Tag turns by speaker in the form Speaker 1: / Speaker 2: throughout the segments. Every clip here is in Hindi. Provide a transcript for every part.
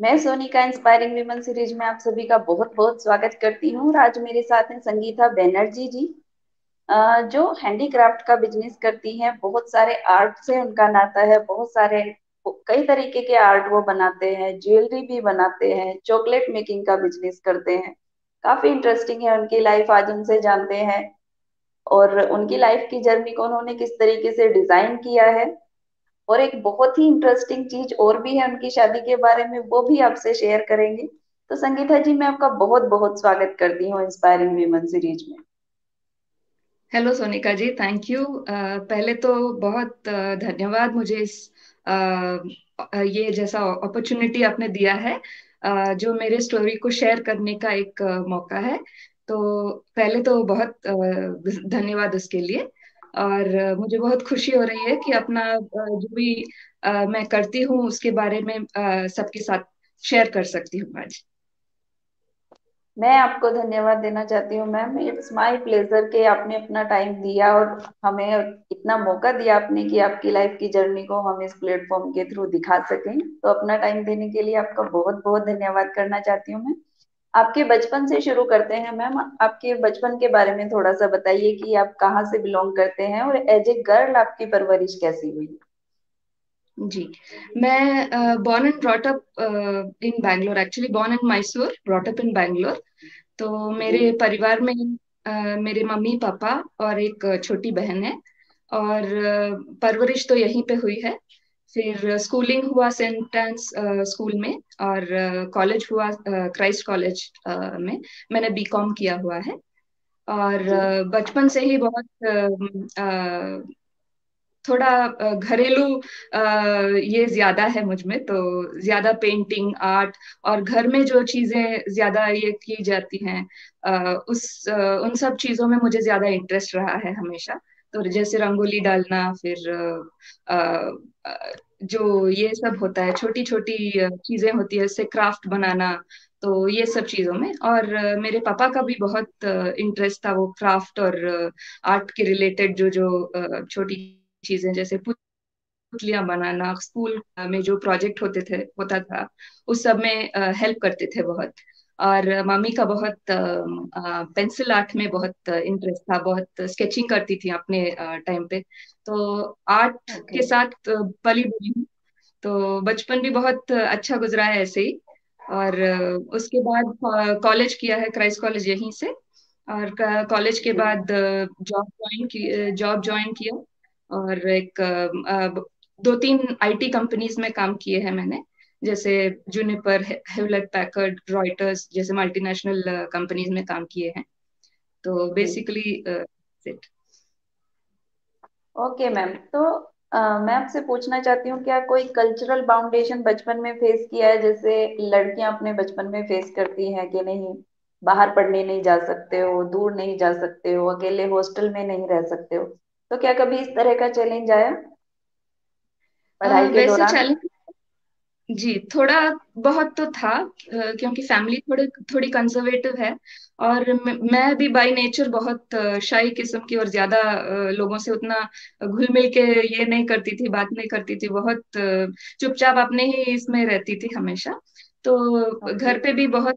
Speaker 1: मैं सोनिका इंस्पायरिंग विमन सीरीज में आप सभी का बहुत बहुत स्वागत करती हूँ। और आज मेरे साथ हैं संगीता बनर्जी जी, जो हैंडीक्राफ्ट का बिजनेस करती हैं। बहुत सारे आर्ट से उनका नाता है। बहुत सारे कई तरीके के आर्ट वो बनाते हैं, ज्वेलरी भी बनाते हैं, चॉकलेट मेकिंग का बिजनेस करते हैं। काफी इंटरेस्टिंग है उनकी लाइफ, आज उनसे जानते हैं। और उनकी लाइफ की जर्नी को उन्होंने किस तरीके से डिजाइन किया है। और एक बहुत ही इंटरेस्टिंग चीज और भी है उनकी शादी के बारे में, वो भी आपसे शेयर करेंगे। तो संगीता जी, मैं आपका बहुत बहुत स्वागत करती हूँ इंस्पायरिंग वीमेन सीरीज में।
Speaker 2: Hello Sonika ji, thank you. पहले तो बहुत धन्यवाद मुझे इस ये जैसा अपॉर्चुनिटी आपने दिया है, जो मेरे स्टोरी को शेयर करने का एक मौका है। तो पहले तो बहुत धन्यवाद उसके लिए। और मुझे बहुत खुशी हो रही है कि अपना जो भी मैं करती हूँ उसके बारे में सबके साथ शेयर कर सकती हूँ आज।
Speaker 1: मैं आपको धन्यवाद देना चाहती हूँ मैम। इट्स माय प्लेजर कि आपने अपना टाइम दिया और हमें इतना मौका दिया आपने कि आपकी लाइफ की जर्नी को हम इस प्लेटफॉर्म के थ्रू दिखा सकें। तो अपना टाइम देने के लिए आपका बहुत बहुत धन्यवाद करना चाहती हूँ मैं। आपके बचपन से शुरू करते हैं मैम। आपके बचपन के बारे में थोड़ा सा बताइए कि आप कहाँ से बिलोंग करते हैं और एज ए गर्ल आपकी परवरिश कैसी हुई।
Speaker 2: जी, मैं born and brought up in Bangalore, actually born in Mysore, brought up in Bangalore. तो
Speaker 1: जी।
Speaker 2: मेरे परिवार में मेरे मम्मी पापा और एक छोटी बहन है। और परवरिश तो यहीं पे हुई है। फिर स्कूलिंग हुआ सेंट एंस स्कूल में। और कॉलेज हुआ क्राइस्ट कॉलेज में। मैंने बीकॉम किया हुआ है। और
Speaker 1: जी।
Speaker 2: बचपन से ही बहुत थोड़ा घरेलू ये ज्यादा है मुझ में, तो ज्यादा पेंटिंग आर्ट और घर में जो चीजें ज्यादा ये की जाती हैं, उन सब चीजों में मुझे ज्यादा इंटरेस्ट रहा है हमेशा। तो जैसे रंगोली डालना, फिर जो ये सब होता है, छोटी छोटी चीजें होती है, उससे क्राफ्ट बनाना। तो ये सब चीजों में, और मेरे पापा का भी बहुत इंटरेस्ट था वो क्राफ्ट और आर्ट के रिलेटेड, जो जो छोटी चीजें जैसे पुतलियां बनाना, स्कूल में जो प्रोजेक्ट होता था, उस सब में हेल्प करते थे बहुत। और मम्मी का बहुत पेंसिल आर्ट में बहुत इंटरेस्ट था, बहुत स्केचिंग करती थी अपने टाइम पे। तो आर्ट
Speaker 1: ओके।
Speaker 2: के साथ पली बड़ी हूँ। तो बचपन भी बहुत अच्छा गुजरा है ऐसे ही। और उसके बाद कॉलेज किया है, क्राइस्ट कॉलेज यहीं से। और कॉलेज के
Speaker 1: जी।
Speaker 2: बाद जॉब ज्वाइन किया। और एक दो तीन आईटी कंपनीज में काम किए हैं मैंने, जैसे जूनिपर, हेवलेट पैकर्ड, रॉयटर्स जैसे मल्टीनेशनल कंपनीज में काम किए हैं। तो
Speaker 1: जी।
Speaker 2: Basically
Speaker 1: okay ma'am. तो मैं आपसे पूछना चाहती हूँ, क्या कोई कल्चरल बाउंडेशन बचपन में फेस किया है, जैसे लड़कियां अपने बचपन में फेस करती हैं कि नहीं, बाहर पढ़ने नहीं जा सकते हो, दूर नहीं जा सकते हो, अकेले हॉस्टल में नहीं रह सकते हो। तो क्या कभी इस तरह का चैलेंज आया पढ़ाई के
Speaker 2: वैसे
Speaker 1: दौरान?
Speaker 2: चैलेंज, जी थोड़ा बहुत तो था, क्योंकि फैमिली थोड़ी कंजर्वेटिव है। और मैं भी बाय नेचर बहुत शाई किस्म की, और ज्यादा लोगों से उतना घुल मिल के ये नहीं करती थी, बात नहीं करती थी, बहुत चुपचाप अपने ही इसमें रहती थी हमेशा। तो
Speaker 1: ओके।
Speaker 2: घर पे भी बहुत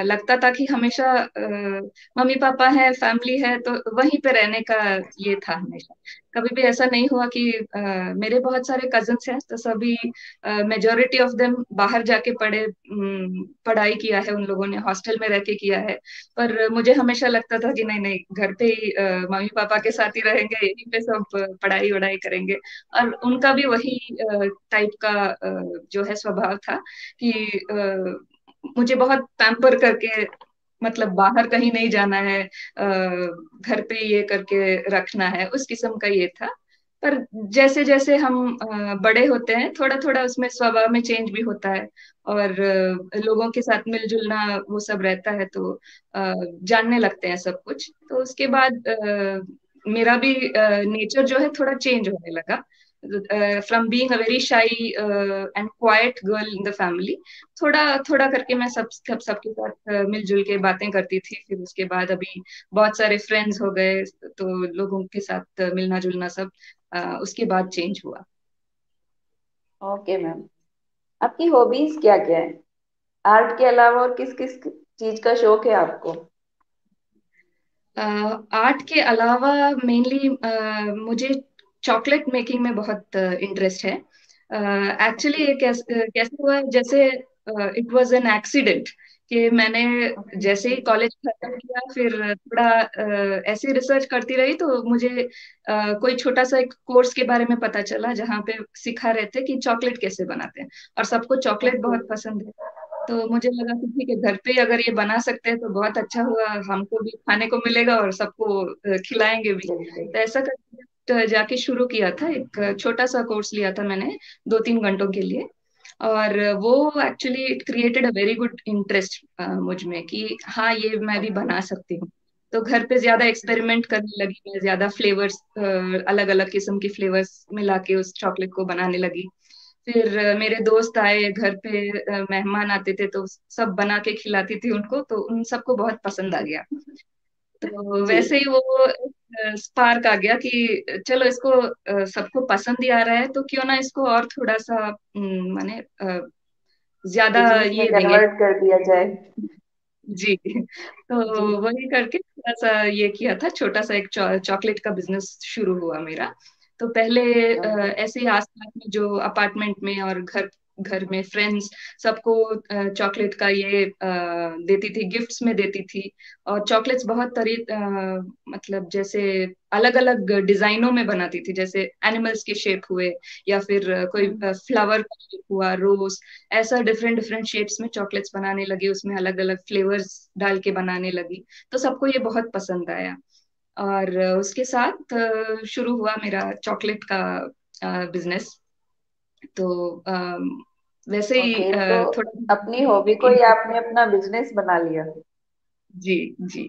Speaker 2: लगता था कि हमेशा मम्मी पापा है, फैमिली है, तो वहीं पे रहने का ये था हमेशा। कभी भी ऐसा नहीं हुआ कि मेरे बहुत सारे कजिन्स हैं, तो सभी मेजोरिटी ऑफ देम बाहर जाके पढ़ाई किया है, उन लोगों ने हॉस्टल में रह के किया है। पर मुझे हमेशा लगता था कि नहीं नहीं, घर पे ही मम्मी पापा के साथ ही रहेंगे, यहीं पे सब पढ़ाई वढ़ाई करेंगे। और उनका भी वही टाइप का जो है स्वभाव था कि मुझे बहुत पैम्पर करके, मतलब बाहर कहीं नहीं जाना है, घर पे ये करके रखना है, उस किस्म का ये था। पर जैसे जैसे हम बड़े होते हैं, थोड़ा थोड़ा उसमें स्वभाव में चेंज भी होता है। और लोगों के साथ मिलजुलना वो सब रहता है, तो जानने लगते हैं सब कुछ। तो उसके बाद मेरा भी नेचर जो है थोड़ा चेंज होने लगा। From being a very shy and quite girl in the family, थोड़ा थोड़ा करके मैं सबके साथ मिलजुल के बातें करती थी। फिर उसके बाद अभी बहुत सारे फ्रेंड्स हो गए, तो लोगों के साथ मिलना जुलना सब उसके बाद चेंज हुआ।
Speaker 1: Okay ma'am. आपकी हॉबीज क्या क्या है? आर्ट के अलावा और किस किस चीज का शौक है आपको?
Speaker 2: आर्ट के अलावा मेनली मुझे चॉकलेट मेकिंग में बहुत इंटरेस्ट है। एक्चुअली ये कैसे हुआ है, जैसे इट वाज एन एक्सीडेंट कि मैंने जैसे ही कॉलेज खत्म किया फिर थोड़ा ऐसे रिसर्च करती रही, तो मुझे कोई छोटा सा एक कोर्स के बारे में पता चला जहाँ पे सिखा रहे थे कि चॉकलेट कैसे बनाते हैं, और सबको चॉकलेट
Speaker 1: ओके।
Speaker 2: बहुत पसंद है। तो मुझे लगा कि ठीक है, घर पे ही अगर ये बना सकते हैं तो बहुत अच्छा हुआ, हमको भी खाने को मिलेगा और सबको खिलाएंगे भी।
Speaker 1: बिल्कुल।
Speaker 2: तो ऐसा करके जाके शुरू किया था, एक छोटा सा कोर्स लिया था मैंने 2-3 घंटों के लिए। और वो actually it created a very good interest मुझ में कि हाँ, ये मैं भी
Speaker 1: ओके।
Speaker 2: बना सकती हूँ। तो घर पे ज्यादा एक्सपेरिमेंट करने लगी मैं, ज्यादा फ्लेवर्स, अलग अलग किस्म की फ्लेवर्स मिला के उस चॉकलेट को बनाने लगी। फिर मेरे दोस्त आए घर पे, मेहमान आते थे तो सब बना के खिलाती थी उनको, तो उन सबको बहुत पसंद आ गया। तो
Speaker 1: जी।
Speaker 2: वैसे ही वो स्पार्क आ गया कि चलो इसको सबको पसंद ही आ रहा है, तो क्यों ना इसको और थोड़ा सा माने ज्यादा
Speaker 1: बिजनेस में
Speaker 2: ये देंगे।
Speaker 1: कन्वर्ट कर दिया जाए।
Speaker 2: जी।
Speaker 1: जी।
Speaker 2: तो वही करके थोड़ा सा ये किया था, छोटा सा एक चॉकलेट का बिजनेस शुरू हुआ मेरा। तो पहले
Speaker 1: ओके।
Speaker 2: ऐसे ही आसपास में जो अपार्टमेंट में और घर घर में फ्रेंड्स सबको चॉकलेट का ये देती थी, गिफ्ट्स में देती थी। और चॉकलेट्स बहुत मतलब जैसे अलग अलग डिजाइनों में बनाती थी, जैसे एनिमल्स के शेप हुए, या फिर कोई
Speaker 1: हम्म।
Speaker 2: फ्लावर का शेप हुआ, रोज, ऐसा डिफरेंट डिफरेंट शेप्स में चॉकलेट्स बनाने लगी, उसमें अलग अलग फ्लेवर्स डाल के बनाने लगी। तो सबको ये बहुत पसंद आया। और उसके साथ शुरू हुआ मेरा चॉकलेट का बिजनेस। तो वैसे ही
Speaker 1: ओके, तो
Speaker 2: थोड़ा
Speaker 1: अपनी हॉबी को ही आपने अपना बिजनेस बना लिया।
Speaker 2: जी, जी।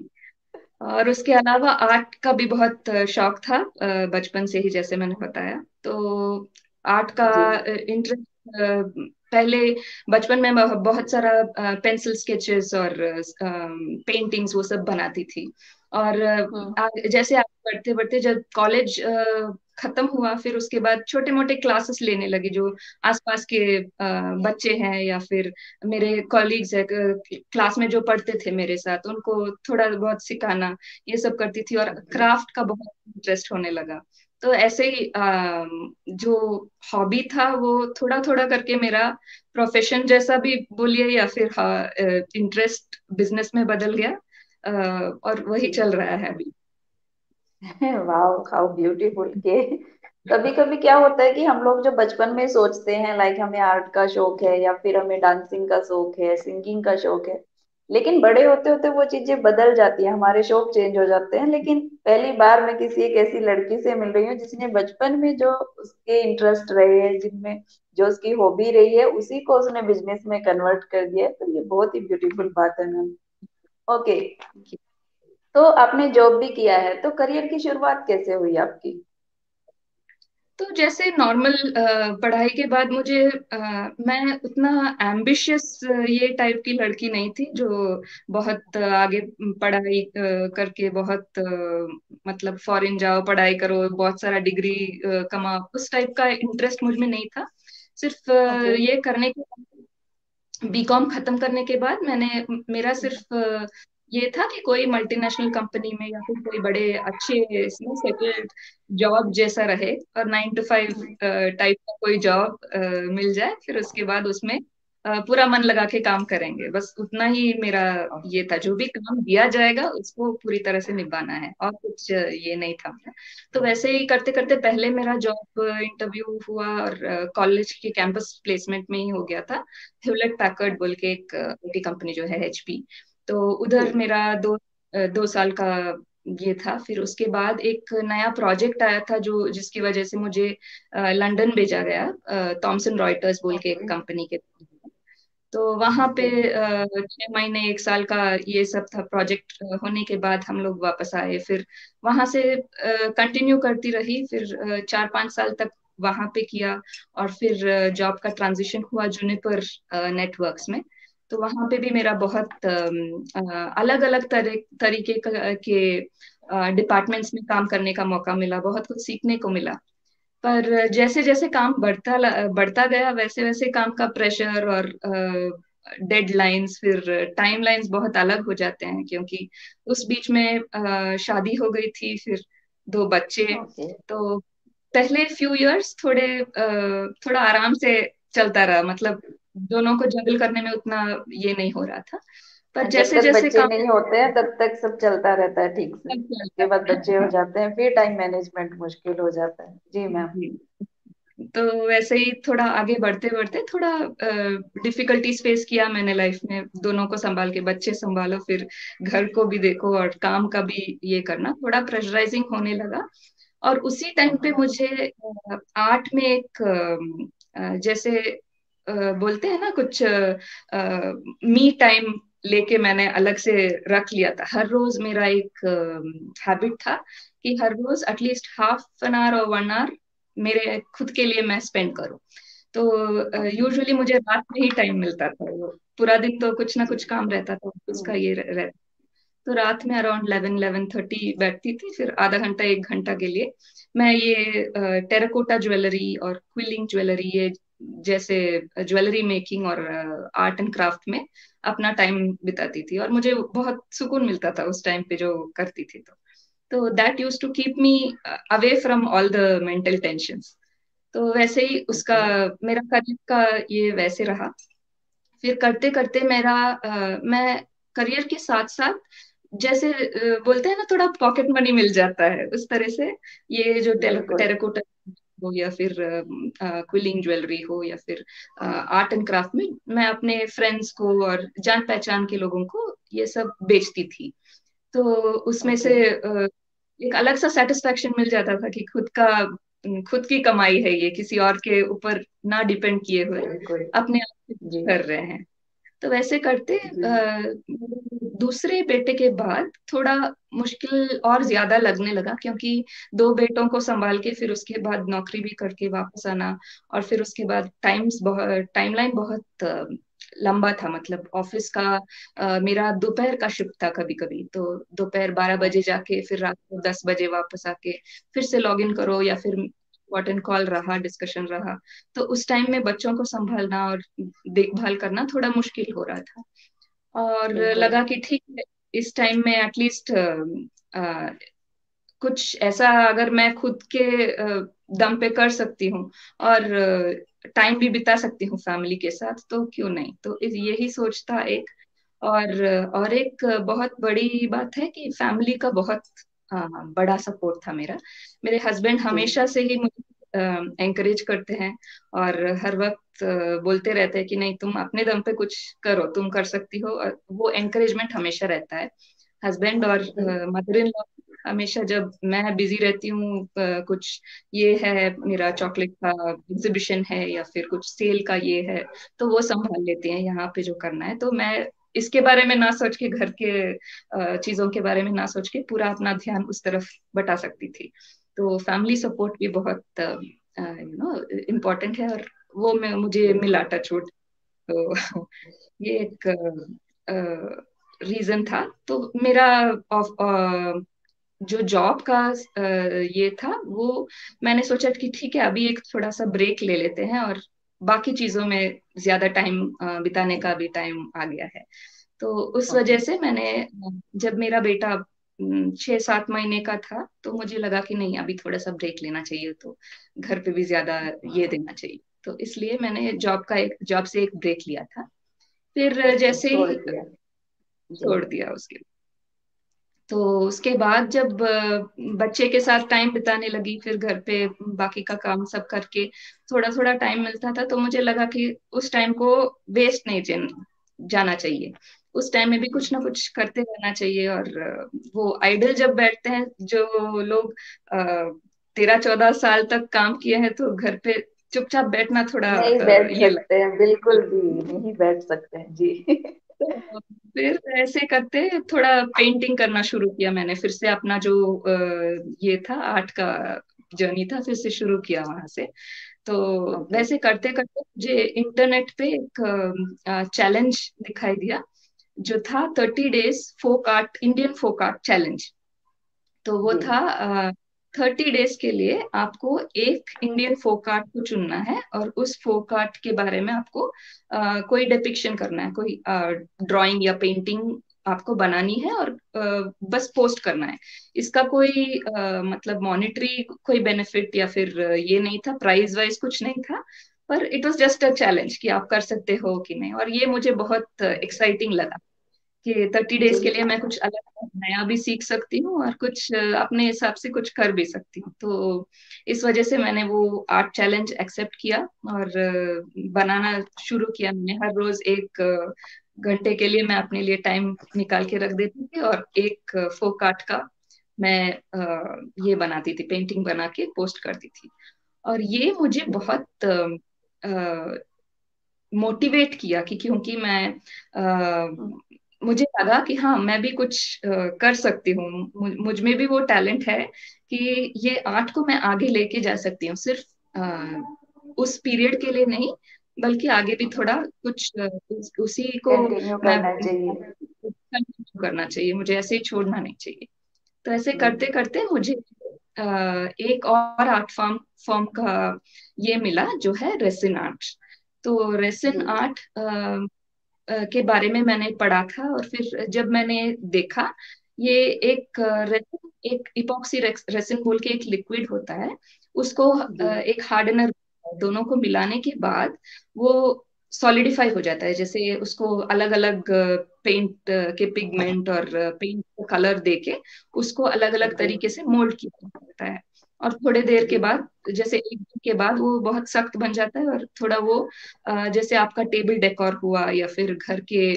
Speaker 2: और उसके अलावा आर्ट का भी बहुत शौक था, बचपन से ही, जैसे मैंने बताया। तो आर्ट का
Speaker 1: जी।
Speaker 2: इंटरेस्ट पहले बचपन में बहुत सारा पेंसिल स्केचेस और पेंटिंग्स वो सब बनाती थी। और
Speaker 1: हम्म।
Speaker 2: जैसे आगे बढ़ते बढ़ते जब कॉलेज खत्म हुआ, फिर उसके बाद छोटे मोटे क्लासेस लेने लगी, जो आसपास के बच्चे हैं या फिर मेरे कॉलीग्स है क्लास में जो पढ़ते थे मेरे साथ, उनको थोड़ा बहुत सिखाना, ये सब करती थी। और
Speaker 1: ओके।
Speaker 2: क्राफ्ट का बहुत इंटरेस्ट होने लगा। तो ऐसे ही जो हॉबी था वो थोड़ा थोड़ा करके मेरा प्रोफेशन जैसा भी बोलिए, या फिर इंटरेस्ट बिजनेस में बदल गया। और वही
Speaker 1: जी।
Speaker 2: चल रहा है अभी।
Speaker 1: वाओ, हाउ ब्यूटीफुल के कभी कभी क्या होता है कि हम लोग जो बचपन में सोचते हैं, लाइक हमें आर्ट का शौक है या फिर हमें डांसिंग का शौक है, सिंगिंग का शौक है, लेकिन बड़े होते होते वो चीजें बदल जाती है, हमारे शौक चेंज हो जाते हैं। लेकिन पहली बार मैं किसी एक ऐसी लड़की से मिल रही हूँ जिसने बचपन में जो उसके इंटरेस्ट रहे हैं, जिनमें जो उसकी हॉबी रही है, उसी को उसने बिजनेस में कन्वर्ट कर दिया है। तो ये बहुत ही ब्यूटीफुल बात है मैम। ओके। तो आपने जॉब भी किया है, तो करियर की शुरुआत कैसे हुई आपकी?
Speaker 2: तो जैसे नॉर्मल पढ़ाई के बाद मुझे मैं उतना एम्बिशियस ये टाइप की लड़की नहीं थी जो बहुत आगे पढ़ाई करके बहुत मतलब फॉरेन जाओ, पढ़ाई करो, बहुत सारा डिग्री कमाओ, उस टाइप का इंटरेस्ट मुझ में नहीं था। सिर्फ
Speaker 1: ओके।
Speaker 2: ये करने के बीकॉम खत्म करने के बाद मैंने मेरा सिर्फ ये था कि कोई मल्टीनेशनल कंपनी में या फिर कोई बड़े अच्छे इसमें सेटल्ड जॉब जैसा रहे, और 9 to 5 टाइप का कोई जॉब मिल जाए, फिर उसके बाद उसमें पूरा मन लगा के काम करेंगे, बस उतना ही मेरा ये था। जो भी काम दिया जाएगा उसको पूरी तरह से निभाना है, और कुछ ये नहीं था। तो वैसे ही करते करते पहले मेरा जॉब इंटरव्यू हुआ, और कॉलेज के कैंपस प्लेसमेंट में ही हो गया था। ह्यूलेट पैकर्ड बोल के एक आईटी कंपनी जो है, एचपी। तो
Speaker 1: जी।
Speaker 2: उधर मेरा 2 साल का ये था। फिर उसके बाद एक नया प्रोजेक्ट आया था जो जिसकी वजह से मुझे लंदन भेजा गया, थॉमसन रॉयटर्स बोल के एक
Speaker 1: ओके।
Speaker 2: कंपनी के। तो वहां पे
Speaker 1: ओके।
Speaker 2: 6 महीने 1 साल का ये सब था प्रोजेक्ट। होने के बाद हम लोग वापस आए, फिर वहां से कंटिन्यू करती रही, फिर 4-5 साल तक वहां पे किया। और फिर जॉब का ट्रांजिशन हुआ जूनिपर नेटवर्क्स में। तो वहां पे भी मेरा बहुत अलग अलग तरीके के डिपार्टमेंट्स में काम करने का मौका मिला, बहुत कुछ सीखने को मिला। पर जैसे जैसे काम बढ़ता गया, वैसे वैसे काम का प्रेशर और डेडलाइंस, फिर टाइमलाइंस बहुत अलग हो जाते हैं, क्योंकि उस बीच में शादी हो गई थी, फिर दो बच्चे।
Speaker 1: ओके।
Speaker 2: तो पहले फ्यू इयर्स थोड़ा आराम से चलता रहा, मतलब दोनों को जगल करने में उतना ये नहीं हो रहा था। पर
Speaker 1: जब
Speaker 2: जैसे
Speaker 1: तक
Speaker 2: जैसे
Speaker 1: बच्चे
Speaker 2: काम
Speaker 1: नहीं होते हैं तब तक सब चलता रहता है ठीक से, उसके
Speaker 2: चलता
Speaker 1: बाद बच्चे हो
Speaker 2: है।
Speaker 1: जाते हैं फिर टाइम मैनेजमेंट मुश्किल हो जाता है। जी मैम।
Speaker 2: जी। तो वैसे ही थोड़ा आगे बढ़ते बढ़ते थोड़ा डिफिकल्टीज फेस किया मैंने लाइफ में, दोनों को संभाल के, बच्चे संभालो, फिर घर को भी देखो और काम का भी ये करना, थोड़ा प्रेशराइजिंग होने लगा। और उसी टाइम पे
Speaker 1: ओके।
Speaker 2: मुझे आर्ट में एक जैसे बोलते हैं ना, कुछ मी टाइम लेके मैंने अलग से रख लिया था। हर रोज मेरा एक हैबिट था कि हर रोज एटलीस्ट हाफ एन आवर और 1 आवर मेरे खुद के लिए मैं स्पेंड करूं। तो
Speaker 1: ओके।
Speaker 2: यूजुअली मुझे रात में ही टाइम मिलता था, वो पूरा दिन तो कुछ ना
Speaker 1: जी।
Speaker 2: कुछ काम रहता था उसका,
Speaker 1: हम्म।
Speaker 2: ये रहता। तो रात में अराउंड 11-11:30 बैठती थी, फिर आधा घंटा 1 घंटा के लिए मैं ये टेराकोटा ज्वेलरी और क्विलिंग ज्वेलरी, ये जैसे ज्वेलरी मेकिंग और आर्ट एंड क्राफ्ट में अपना टाइम बिताती थी, और मुझे बहुत सुकून मिलता था उस टाइम पे जो करती थी। तो that used to keep me away from all the mental tensions. तो वैसे ही उसका,
Speaker 1: ओके।
Speaker 2: मेरा करियर का ये वैसे रहा। फिर करते करते मैं करियर के साथ साथ, जैसे बोलते हैं ना, थोड़ा पॉकेट मनी मिल जाता है उस तरह से, ये जो
Speaker 1: बिल्कुल।
Speaker 2: टेराकोटा हो या फिर क्विलिंग ज्वेलरी हो या फिर आर्ट एंड क्राफ्ट में, मैं अपने फ्रेंड्स को और जान पहचान के लोगों को ये सब बेचती थी। तो उसमें
Speaker 1: ओके।
Speaker 2: से एक अलग सा सेटिस्फेक्शन मिल जाता था कि खुद की कमाई है ये, किसी और के ऊपर ना डिपेंड किए हुए
Speaker 1: बिल्कुल।
Speaker 2: अपने आप से कुछ
Speaker 1: जी।
Speaker 2: कर रहे हैं। तो वैसे करते
Speaker 1: जी।
Speaker 2: दूसरे बेटे के बाद थोड़ा मुश्किल और ज्यादा लगने लगा, क्योंकि दो बेटों को संभाल के फिर उसके बाद नौकरी भी करके वापस आना, और फिर उसके बाद टाइमलाइन बहुत लंबा था, मतलब ऑफिस का मेरा दोपहर का शिफ्ट था कभी कभी, तो दोपहर 12 बजे जाके फिर रात को 10 बजे वापस आके फिर से लॉग इन करो, या फिर इम्पोर्टेंट कॉल रहा, डिस्कशन रहा। तो उस टाइम में बच्चों को संभालना और देखभाल करना थोड़ा मुश्किल हो रहा था। और
Speaker 1: बिल्कुल।
Speaker 2: लगा कि ठीक है, इस टाइम में एटलीस्ट कुछ ऐसा अगर मैं खुद के दम पे कर सकती हूँ और टाइम भी बिता सकती हूँ फैमिली के साथ, तो क्यों नहीं। तो यही सोच था एक। और एक बहुत बड़ी बात है कि फैमिली का बहुत बड़ा सपोर्ट था मेरा। मेरे हस्बैंड
Speaker 1: जी।
Speaker 2: हमेशा से ही मुझे एंकरेज करते हैं, और हर वक्त बोलते रहते हैं कि नहीं, तुम अपने दम पे कुछ करो, तुम कर सकती हो, और वो एंकरेजमेंट हमेशा रहता है। हस्बैंड और
Speaker 1: जी।
Speaker 2: मदर इन लॉ हमेशा, जब मैं बिजी रहती हूँ, कुछ ये है, मेरा चॉकलेट का एग्जीबिशन है या फिर कुछ सेल का ये है, तो वो संभाल लेते हैं यहाँ पे जो करना है। तो मैं इसके बारे में ना सोच के, घर के चीजों के बारे में ना सोच के, पूरा अपना ध्यान उस तरफ बटा सकती थी। तो फैमिली सपोर्ट भी बहुत इम्पोर्टेंट है, और वो मुझे मिला
Speaker 1: बिल्कुल।
Speaker 2: टचवुड। तो ये एक रीजन था। तो मेरा जो जॉब का ये था, वो मैंने सोचा कि ठीक है, अभी एक थोड़ा सा ब्रेक ले लेते हैं, और बाकी चीजों में ज्यादा टाइम बिताने का भी टाइम आ गया है। तो उस
Speaker 1: ओके।
Speaker 2: वजह से मैंने जब मेरा बेटा 6-7 महीने का था, तो मुझे लगा कि नहीं, अभी थोड़ा सा ब्रेक लेना चाहिए, तो घर पे भी ज्यादा ये देना चाहिए। तो इसलिए मैंने जॉब से एक ब्रेक लिया था। फिर
Speaker 1: ओके,
Speaker 2: जैसे
Speaker 1: छोड़
Speaker 2: ही
Speaker 1: दिया। जी।
Speaker 2: छोड़ दिया उसके, तो उसके बाद जब बच्चे के साथ टाइम बिताने लगी, फिर घर पे बाकी का काम सब करके थोड़ा थोड़ा टाइम मिलता था, तो मुझे लगा कि उस टाइम को वेस्ट नहीं जाना चाहिए। उस टाइम में भी कुछ ना कुछ करते रहना चाहिए। और वो आइडल जब बैठते हैं जो लोग 13-14 साल तक काम किए हैं, तो घर पे चुपचाप बैठना थोड़ा
Speaker 1: नहीं बैठ
Speaker 2: ये
Speaker 1: सकते हैं, बिल्कुल भी
Speaker 2: लगता
Speaker 1: नहीं बैठ सकते हैं जी।
Speaker 2: तो फिर ऐसे करते थोड़ा पेंटिंग करना शुरू किया मैंने, फिर से अपना जो ये था आर्ट का जर्नी था, फिर से शुरू किया वहां से। तो
Speaker 1: ओके।
Speaker 2: वैसे करते करते मुझे इंटरनेट पे एक चैलेंज दिखाई दिया, जो था 30 days folk art, Indian folk art challenge. तो वो
Speaker 1: जी।
Speaker 2: था 30 डेज के लिए आपको एक इंडियन फोक आर्ट को चुनना है, और उस फोक आर्ट के बारे में आपको कोई डिपिक्शन करना है, कोई ड्राइंग या पेंटिंग आपको बनानी है, और बस पोस्ट करना है। इसका कोई मतलब मॉनेटरी कोई बेनिफिट या फिर ये नहीं था, प्राइस वाइज कुछ नहीं था, पर it was just a challenge कि आप कर सकते हो कि नहीं। और ये मुझे बहुत एक्साइटिंग लगा कि 30 डेज
Speaker 1: जी
Speaker 2: के लिए मैं कुछ अलग नया भी सीख सकती हूँ, और कुछ अपने हिसाब से कुछ कर भी सकती हूँ। तो इस वजह से मैंने वो आर्ट चैलेंज एक्सेप्ट किया, और बनाना शुरू किया। मैंने हर रोज एक घंटे के लिए मैं अपने लिए टाइम निकाल के रख देती थी, और एक फोक आर्ट का मैं ये बनाती थी, पेंटिंग बना के पोस्ट करती थी। और ये मुझे बहुत मोटिवेट किया कि, क्योंकि मैं मुझे लगा कि हाँ मैं भी कुछ कर सकती हूँ, मुझ में भी वो टैलेंट है कि ये आर्ट को मैं आगे लेके जा सकती हूँ, सिर्फ उस पीरियड के लिए नहीं, बल्कि आगे भी थोड़ा कुछ उसी को
Speaker 1: कंटिन्यू
Speaker 2: मैं
Speaker 1: करना चाहिए।
Speaker 2: कंटिन्यू करना चाहिए, मुझे ऐसे ही छोड़ना नहीं चाहिए। तो ऐसे करते
Speaker 1: हम्म,
Speaker 2: करते मुझे अ, एक और आर्ट फॉर्म फॉर्म का ये मिला, जो है रेसिन आर्ट। तो रेसिन
Speaker 1: जी
Speaker 2: आर्ट के बारे में मैंने पढ़ा था, और फिर जब मैंने देखा, ये एक रेसिन, एक इपॉक्सी रेसिन बोल के एक लिक्विड होता है, उसको
Speaker 1: जी
Speaker 2: एक हार्डनर, दोनों को मिलाने के बाद वो सॉलिडिफाई हो जाता है। जैसे उसको अलग अलग पेंट के पिगमेंट और पेंट कलर देके उसको अलग अलग
Speaker 1: ओके।
Speaker 2: तरीके से मोल्ड किया जाता है। और थोड़े देर के बाद, जैसे एक दिन के बाद, वो बहुत सख्त बन जाता है, और थोड़ा वो जैसे आपका टेबल डेकोर हुआ, या फिर घर के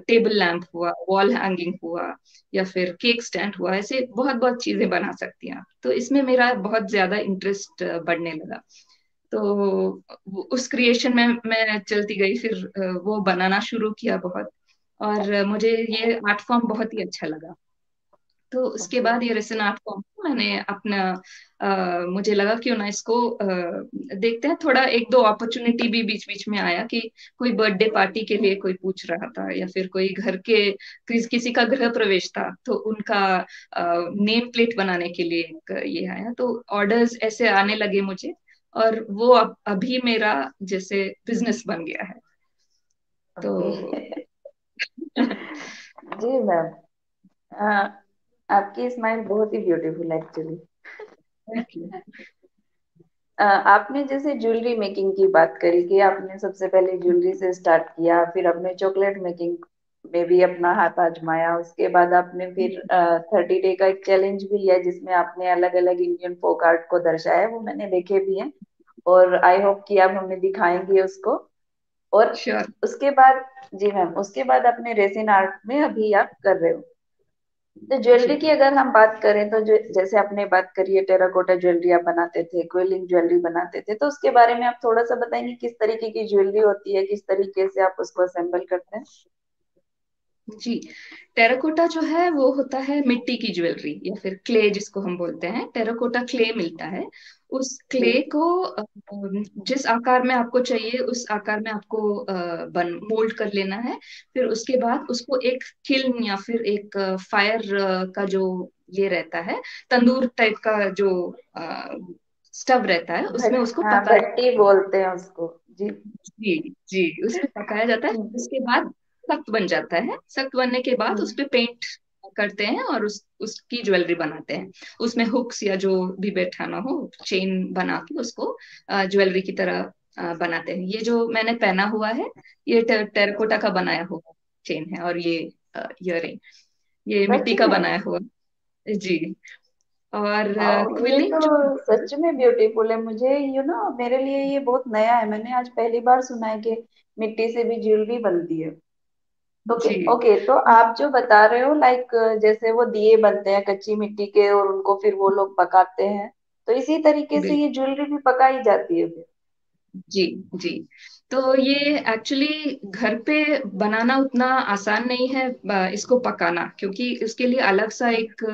Speaker 2: टेबल लैंप हुआ, वॉल हैंगिंग हुआ, या फिर केक स्टैंड हुआ, ऐसे बहुत बहुत चीजें बना सकती हैं आप। तो इसमें मेरा बहुत ज्यादा इंटरेस्ट बढ़ने लगा। तो उस क्रिएशन में मैं चलती गई, फिर वो बनाना शुरू किया बहुत, और मुझे ये आर्ट फॉर्म बहुत ही अच्छा लगा। तो उसके
Speaker 1: ओके।
Speaker 2: बाद ये रेसन आर्ट फॉर्म को मैंने अपना मुझे लगा क्यों ना इसको देखते हैं, थोड़ा एक दो अपॉर्चुनिटी भी बीच बीच में आया कि कोई बर्थडे पार्टी के लिए कोई पूछ रहा था, या फिर कोई घर के किसी का गृह प्रवेश था, तो उनका नेम प्लेट बनाने के लिए एक ये आया, तो ऑर्डर्स ऐसे आने लगे मुझे, और वो अब अभी मेरा जैसे बिजनेस बन गया है।
Speaker 1: ओके।
Speaker 2: तो
Speaker 1: जी मैम, आपकी स्माइल बहुत ही ब्यूटीफुल है एक्चुअली।
Speaker 2: Thank you.
Speaker 1: आपने जैसे ज्वेलरी मेकिंग की बात करी कि आपने सबसे पहले ज्वेलरी से स्टार्ट किया, फिर आपने चॉकलेट मेकिंग में भी अपना हाथ आजमाया, उसके बाद आपने फिर 30 डे का एक चैलेंज भी लिया जिसमें आपने अलग अलग इंडियन फोक आर्ट को दर्शाया, वो मैंने देखे भी हैं और आई होप कि आप हमें दिखाएंगे उसको। और
Speaker 2: श्योर।
Speaker 1: उसके बाद, जी मैम, उसके बाद अपने रेसिन आर्ट में अभी आप कर रहे हो। तो ज्वेलरी
Speaker 2: जी
Speaker 1: की अगर हम बात करें तो जो जैसे आपने बात करी है टेराकोटा ज्वेलरी आप बनाते थे, क्विलिंग ज्वेलरी बनाते थे, तो उसके बारे में आप थोड़ा सा बताएंगे किस तरीके की ज्वेलरी होती है, किस तरीके से आप उसको असेंबल करते हैं।
Speaker 2: जी। टेराकोटा जो है वो होता है मिट्टी की ज्वेलरी, या फिर क्ले जिसको हम बोलते हैं, टेराकोटा क्ले मिलता है। उस
Speaker 1: जी
Speaker 2: क्ले को जिस आकार में आपको चाहिए उस आकार में आपको बन मोल्ड कर लेना है। फिर उसके बाद उसको एक किल्न या फिर एक फायर का जो ये रहता है, तंदूर टाइप का जो स्टव रहता है, उसमें
Speaker 1: भट
Speaker 2: उसको
Speaker 1: हाँ,
Speaker 2: पकाया।
Speaker 1: भट्टी बोलते हैं उसको। जी
Speaker 2: जी जी, उसमें पकाया जाता है।
Speaker 1: हम्म,
Speaker 2: उसके बाद सख्त बन जाता है, सख्त बनने के बाद उस
Speaker 1: हम्म,
Speaker 2: पे पेंट करते हैं, और उसकी ज्वेलरी बनाते हैं। उसमें हुक्स या जो भी बैठाना हो, चेन बना के उसको ज्वेलरी की तरह बनाते हैं। ये जो मैंने पहना हुआ है, ये टेराकोटा का बनाया हुआ चेन है, और ये इयरिंग, ये
Speaker 1: सच
Speaker 2: मिट्टी का
Speaker 1: में।
Speaker 2: बनाया हुआ। जी। और
Speaker 1: वाओ, ये
Speaker 2: क्विलिंग
Speaker 1: तो
Speaker 2: जो,
Speaker 1: सच में ब्यूटीफुल है। मुझे मेरे लिए ये बहुत नया है, मैंने आज पहली बार सुना है कि मिट्टी से भी ज्वेलरी बनती है। ओके
Speaker 2: जी
Speaker 1: ओके, तो आप जो बता रहे हो लाइक जैसे वो दिए बनते हैं कच्ची मिट्टी के और उनको फिर वो लोग पकाते हैं, तो इसी तरीके से
Speaker 2: बिल्कुल।
Speaker 1: ये ज्वेलरी भी पकाई जाती है फिर।
Speaker 2: जी जी। तो ये एक्चुअली घर पे बनाना उतना आसान नहीं है, इसको पकाना, क्योंकि उसके लिए अलग सा एक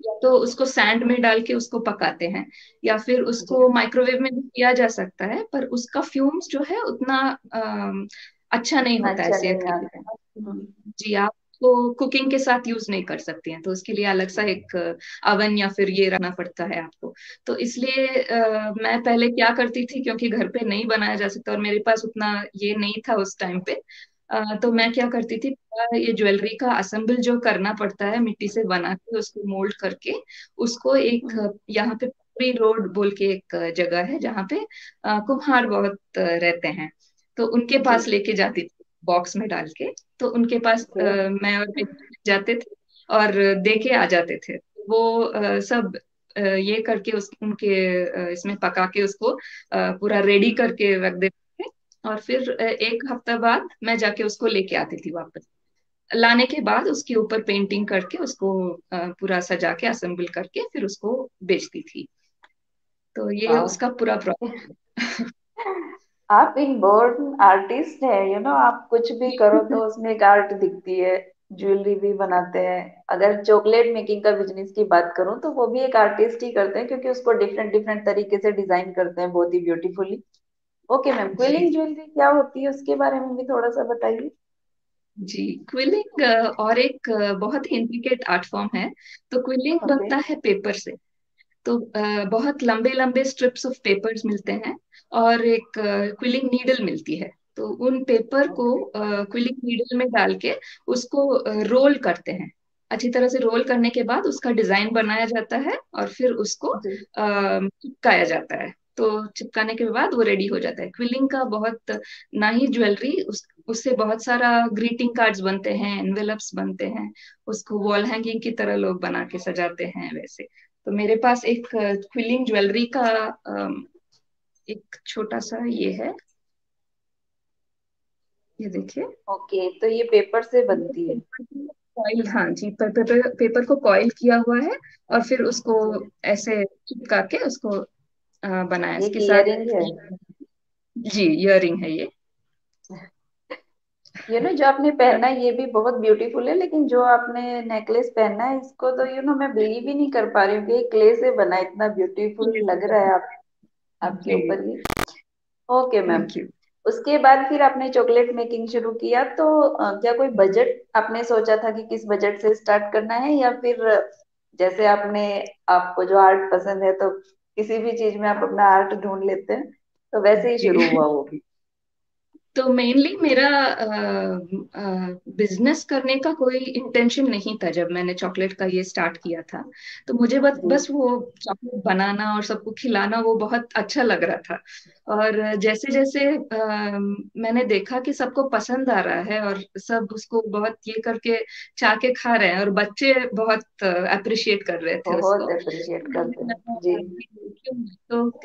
Speaker 2: या तो उसको सैंड में डाल के उसको पकाते हैं, या फिर
Speaker 1: जी
Speaker 2: उसको माइक्रोवेव में भी किया जा सकता है, पर उसका फ्यूम्स जो है उतना अच्छा नहीं
Speaker 1: उतना
Speaker 2: होता है
Speaker 1: अच्छा
Speaker 2: सेहत
Speaker 1: नहीं
Speaker 2: के
Speaker 1: आता है।
Speaker 2: लिए। जी, आप वो कुकिंग के साथ यूज नहीं कर सकती हैं, तो उसके लिए अलग सा एक अवन या फिर ये रखना पड़ता है आपको। तो इसलिए मैं पहले क्या करती थी, क्योंकि घर पे नहीं बनाया जा सकता और मेरे पास उतना ये नहीं था उस टाइम पे, तो मैं क्या करती थी, ये ज्वेलरी का असेंबल जो करना पड़ता है मिट्टी से बना के उसको मोल्ड करके, उसको एक यहाँ पे पुरी रोड बोल के एक जगह है जहाँ पे कुम्हार बहुत रहते हैं, तो उनके
Speaker 1: जी।
Speaker 2: पास लेके जाती थी बॉक्स में डाल के। तो उनके पास
Speaker 1: ओके।
Speaker 2: मैं और मेरे जाते थे और दे के आ जाते थे। वो सब ये करके उस उनके इसमें पका के उसको पूरा रेडी करके रख देते थे। और फिर एक हफ्ता बाद मैं जाके उसको लेके आती थी वापस। लाने के बाद उसके ऊपर पेंटिंग करके उसको पूरा सजा के असेंबल करके फिर उसको बेचती थी। तो ये
Speaker 1: वाह।
Speaker 2: उसका पूरा प्रोसेस।
Speaker 1: आप एक बोर्न आर्टिस्ट है, आप कुछ भी करो तो उसमें एक आर्ट दिखती है। ज्वेलरी भी बनाते हैं। अगर चॉकलेट मेकिंग का बिजनेस की बात करूं तो वो भी एक आर्टिस्ट ही करते हैं, क्योंकि उसको डिफरेंट डिफरेंट तरीके से डिजाइन करते हैं बहुत ही ब्यूटीफुली। ओके मैम,
Speaker 2: जी
Speaker 1: क्विलिंग ज्वेलरी क्या होती है उसके बारे में भी थोड़ा सा बताइए।
Speaker 2: जी, क्विलिंग और एक बहुत ही इंट्रिकेट आर्ट फॉर्म है। तो क्विलिंग
Speaker 1: ओके।
Speaker 2: बनता है पेपर से। तो बहुत लंबे लंबे स्ट्रिप्स ऑफ पेपर्स मिलते हैं और एक क्विलिंग नीडल मिलती है। तो उन पेपर को
Speaker 1: ओके।
Speaker 2: क्विलिंग नीडल में डाल के उसको रोल करते हैं। अच्छी तरह से रोल करने के बाद उसका डिजाइन बनाया जाता है और फिर उसको
Speaker 1: जी।
Speaker 2: चिपकाया जाता है। तो चिपकाने के बाद वो रेडी हो जाता है क्विलिंग का। बहुत ना ही ज्वेलरी, उससे बहुत सारा ग्रीटिंग कार्ड्स बनते हैं, एनवेलप्स बनते हैं, उसको वॉल हैंगिंग की तरह लोग बना के सजाते हैं वैसे। तो मेरे पास एक क्विलिंग ज्वेलरी का एक छोटा सा ये है, ये देखिए।
Speaker 1: ओके, तो ये पेपर से बनती है।
Speaker 2: कॉइल, हाँ जी, पेपर को कॉइल किया हुआ है और फिर उसको
Speaker 1: जी।
Speaker 2: ऐसे चिपका के उसको बनाया
Speaker 1: ये
Speaker 2: इसके साथ।
Speaker 1: इयरिंग है।
Speaker 2: जी, इयरिंग है ये।
Speaker 1: जो आपने पहना है ये भी बहुत ब्यूटीफुल है, लेकिन जो आपने नेकलेस पहना है इसको तो मैं बिलीव ही नहीं कर पा रही हूँ कि क्ले से बना है। इतना ब्यूटीफुल लग रहा है आपके
Speaker 2: जी,
Speaker 1: ऊपर ये। Okay ma'am.
Speaker 2: Thank you.
Speaker 1: उसके बाद फिर आपने चॉकलेट मेकिंग शुरू किया, तो क्या कोई बजट आपने सोचा था कि किस बजट से स्टार्ट करना है, या फिर जैसे आपको जो आर्ट पसंद है तो किसी भी चीज में आप अपना आर्ट ढूंढ लेते हैं, तो वैसे ही
Speaker 2: जी,
Speaker 1: शुरू हुआ वो भी।
Speaker 2: तो मेनली मेरा बिजनेस करने का कोई इंटेंशन नहीं था जब मैंने चॉकलेट का ये स्टार्ट किया था। तो मुझे बस
Speaker 1: जी।
Speaker 2: बस वो चॉकलेट बनाना और सबको खिलाना वो बहुत अच्छा लग रहा था। और जैसे जैसे मैंने देखा कि सबको पसंद आ रहा है और सब उसको बहुत ये करके चाह के खा रहे हैं और बच्चे बहुत अप्रिशिएट कर रहे थे
Speaker 1: बहुत
Speaker 2: उसको।
Speaker 1: अप्रिशिएट
Speaker 2: मुझे
Speaker 1: करते हैं जी।
Speaker 2: लगा कि क्यों नहीं? तो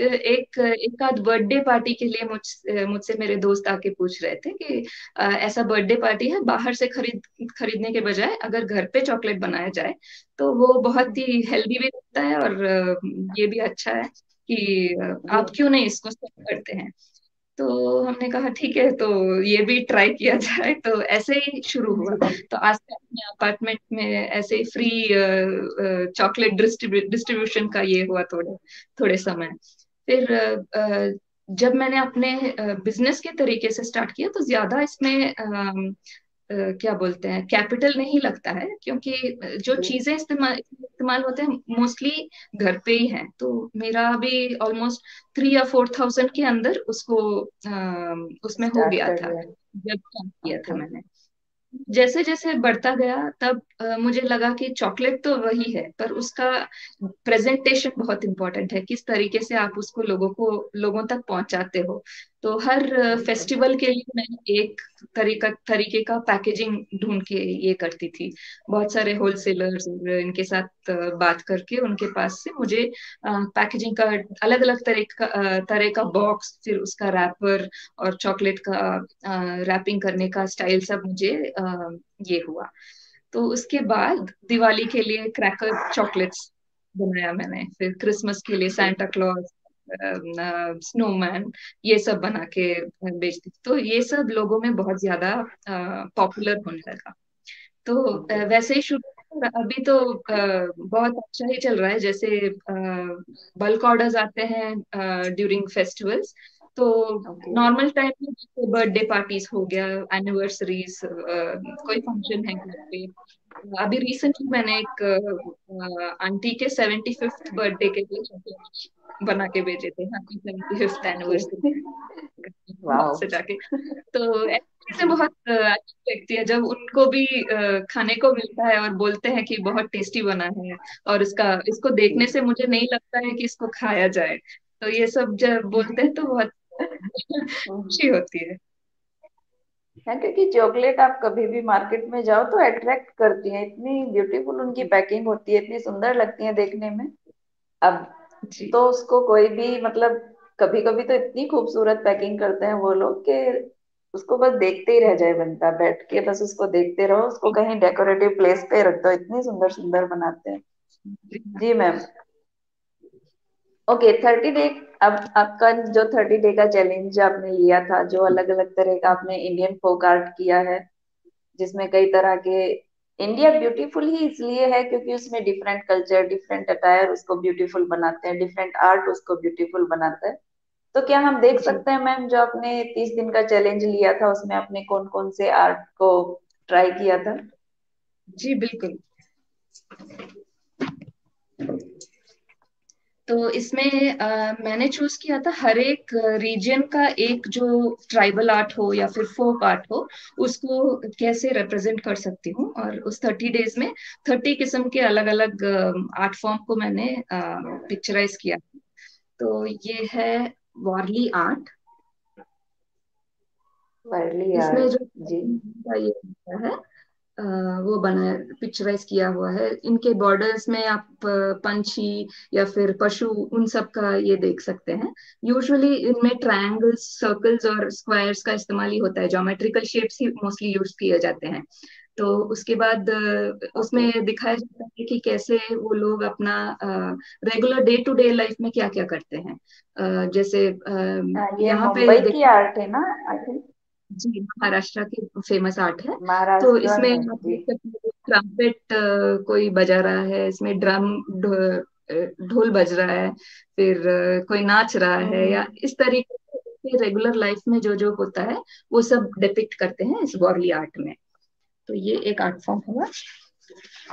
Speaker 2: एक आध बर्थडे पार्टी के लिए मुझसे मेरे दोस्त आके पूछ रहे थे कि ऐसा बर्थडे पार्टी है, बाहर से खरीदने के बजाय अगर घर पे चॉकलेट बनाया जाए तो वो बहुत ही हेल्दी भी रहता है और ये भी अच्छा है कि
Speaker 1: जी।
Speaker 2: आप क्यों नहीं इसको सर्व करते हैं। तो हमने कहा ठीक है, तो ये भी ट्राई किया जाए। तो ऐसे ही शुरू हुआ।
Speaker 1: जी।
Speaker 2: तो आज तक अपने अपार्टमेंट में ऐसे फ्री चॉकलेट डिस्ट्रीब्यूशन का ये हुआ थोड़े थोड़े समय। फिर जब मैंने अपने बिजनेस के तरीके से स्टार्ट किया तो ज्यादा इसमें क्या बोलते हैं, कैपिटल नहीं लगता है, क्योंकि जो
Speaker 1: जी।
Speaker 2: चीजें इस्तेमाल इस्तेमाल होते हैं मोस्टली घर पे ही हैं। तो मेरा भी ऑलमोस्ट 3 या 4 थाउजेंड के अंदर उसको उसमें हो
Speaker 1: स्टार्ट
Speaker 2: गया
Speaker 1: कर
Speaker 2: था
Speaker 1: दिया।
Speaker 2: जब स्टार्ट किया था
Speaker 1: ओके।
Speaker 2: मैंने। जैसे जैसे बढ़ता गया तब मुझे लगा कि चॉकलेट तो वही है, पर उसका प्रेजेंटेशन बहुत इंपॉर्टेंट है, किस तरीके से आप उसको लोगों तक पहुंचाते हो। तो हर
Speaker 1: बिल्कुल।
Speaker 2: फेस्टिवल के लिए मैं एक तरीके का पैकेजिंग ढूंढ के ये करती थी। बहुत सारे होलसेलर्स इनके साथ बात करके उनके पास से मुझे पैकेजिंग का अलग अलग तरह का बॉक्स, फिर उसका रैपर और चॉकलेट का रैपिंग करने का स्टाइल सब मुझे ये हुआ। तो उसके बाद दिवाली के लिए क्रैकर चॉकलेट्स बनाया मैंने, फिर क्रिसमस के लिए
Speaker 1: जी।
Speaker 2: सांता क्लॉज, स्नोमैन, ये सब बना के बेचती थी। तो ये सब लोगों में बहुत ज्यादा पॉपुलर होने लगा। तो
Speaker 1: ओके।
Speaker 2: वैसे ही शुरू हुआ। और अभी तो बहुत अच्छा ही चल रहा है। जैसे बल्क ऑर्डर्स आते हैं ड्यूरिंग फेस्टिवल्स, तो
Speaker 1: ओके।
Speaker 2: नॉर्मल टाइम में जैसे बर्थडे पार्टीज हो गया, एनिवर्सरीज, कोई फंक्शन है घर पे। अभी रिसेंटली मैंने एक आंटी के 75th बर्थडे के लिए चॉकलेट बना के भेजे थे, हैप्पी 75th
Speaker 1: ओके।
Speaker 2: एनिवर्सरी, बहुत
Speaker 1: वाह।
Speaker 2: सजा के। तो ऐसी चीजें बहुत अच्छी लगती है जब उनको भी खाने को मिलता है और बोलते हैं कि बहुत टेस्टी बना है, और इसको देखने से मुझे नहीं लगता है कि इसको खाया जाए। तो ये सब जब बोलते हैं तो बहुत खुशी होती है।
Speaker 1: है, क्योंकि चॉकलेट आप कभी भी मार्केट में जाओ तो अट्रैक्ट करती है, इतनी ब्यूटीफुल उनकी पैकिंग होती है, इतनी सुंदर लगती है देखने में। अब
Speaker 2: जी
Speaker 1: तो उसको कोई भी मतलब, कभी कभी तो इतनी खूबसूरत पैकिंग करते हैं वो लोग कि उसको बस देखते ही रह जाए बनता, बैठ के बस उसको देखते रहो, उसको कहीं डेकोरेटिव प्लेस पे रख दो, इतनी सुंदर सुंदर बनाते हैं।
Speaker 2: जी हाँ।
Speaker 1: जी मैम। Okay, 30 day. अब आपका जो 30 डे का चैलेंज आपने लिया था, जो अलग अलग तरह का आपने इंडियन फोक आर्ट किया है, जिसमें कई तरह के, इंडिया ब्यूटीफुल ही इसलिए है क्योंकि उसमें डिफरेंट कल्चर, डिफरेंट अटायर उसको ब्यूटीफुल बनाते हैं, डिफरेंट आर्ट उसको ब्यूटीफुल बनाता है। तो क्या हम देख
Speaker 2: जी
Speaker 1: सकते हैं मैम, जो आपने 30 दिन का चैलेंज लिया था उसमें आपने कौन कौन से आर्ट को ट्राई किया था?
Speaker 2: जी बिल्कुल। तो इसमें मैंने चूज किया था हर एक रीजन का एक जो ट्राइबल आर्ट हो या फिर फोक आर्ट हो, उसको कैसे रिप्रेजेंट कर सकती हूँ। और उस 30 डेज में 30 किस्म के अलग अलग आर्ट फॉर्म को मैंने पिक्चराइज किया। तो ये है वारली आर्ट।
Speaker 1: वर्ली
Speaker 2: इसमें
Speaker 1: आर्ट।
Speaker 2: जो
Speaker 1: जी।
Speaker 2: का ये होता है, अ, वो बना पिक्चराइज किया हुआ है। इनके बॉर्डर्स में आप पंछी या फिर पशु, उन सब का ये देख सकते हैं। यूजुअली इनमें ट्रायंगल्स, सर्कल्स और स्क्वायर्स का इस्तेमाल ही होता है, ज्योमेट्रिकल शेप्स ही मोस्टली यूज किए जाते हैं। तो उसके बाद
Speaker 1: ओके।
Speaker 2: उसमें दिखाया जाता है कि कैसे वो लोग अपना regular day to day life में क्या क्या करते हैं। जैसे
Speaker 1: ये
Speaker 2: यहाँ पे
Speaker 1: मुंबई की आर्ट है ना, आई थिंक?
Speaker 2: जी महाराष्ट्र की फेमस आर्ट है। तो
Speaker 1: महाराष्ट्र
Speaker 2: इसमें
Speaker 1: में
Speaker 2: आप
Speaker 1: जी।
Speaker 2: देख सकते हैं ट्रम्पेट कोई बजा रहा है, इसमें ड्रम ढोल बज रहा है, फिर कोई नाच रहा है, या
Speaker 1: हम्म।
Speaker 2: इस तरीके से रेगुलर लाइफ में जो जो होता है वो सब डिपिक्ट करते हैं इस वॉरली आर्ट में। तो ये एक आर्ट फॉर्म हुआ।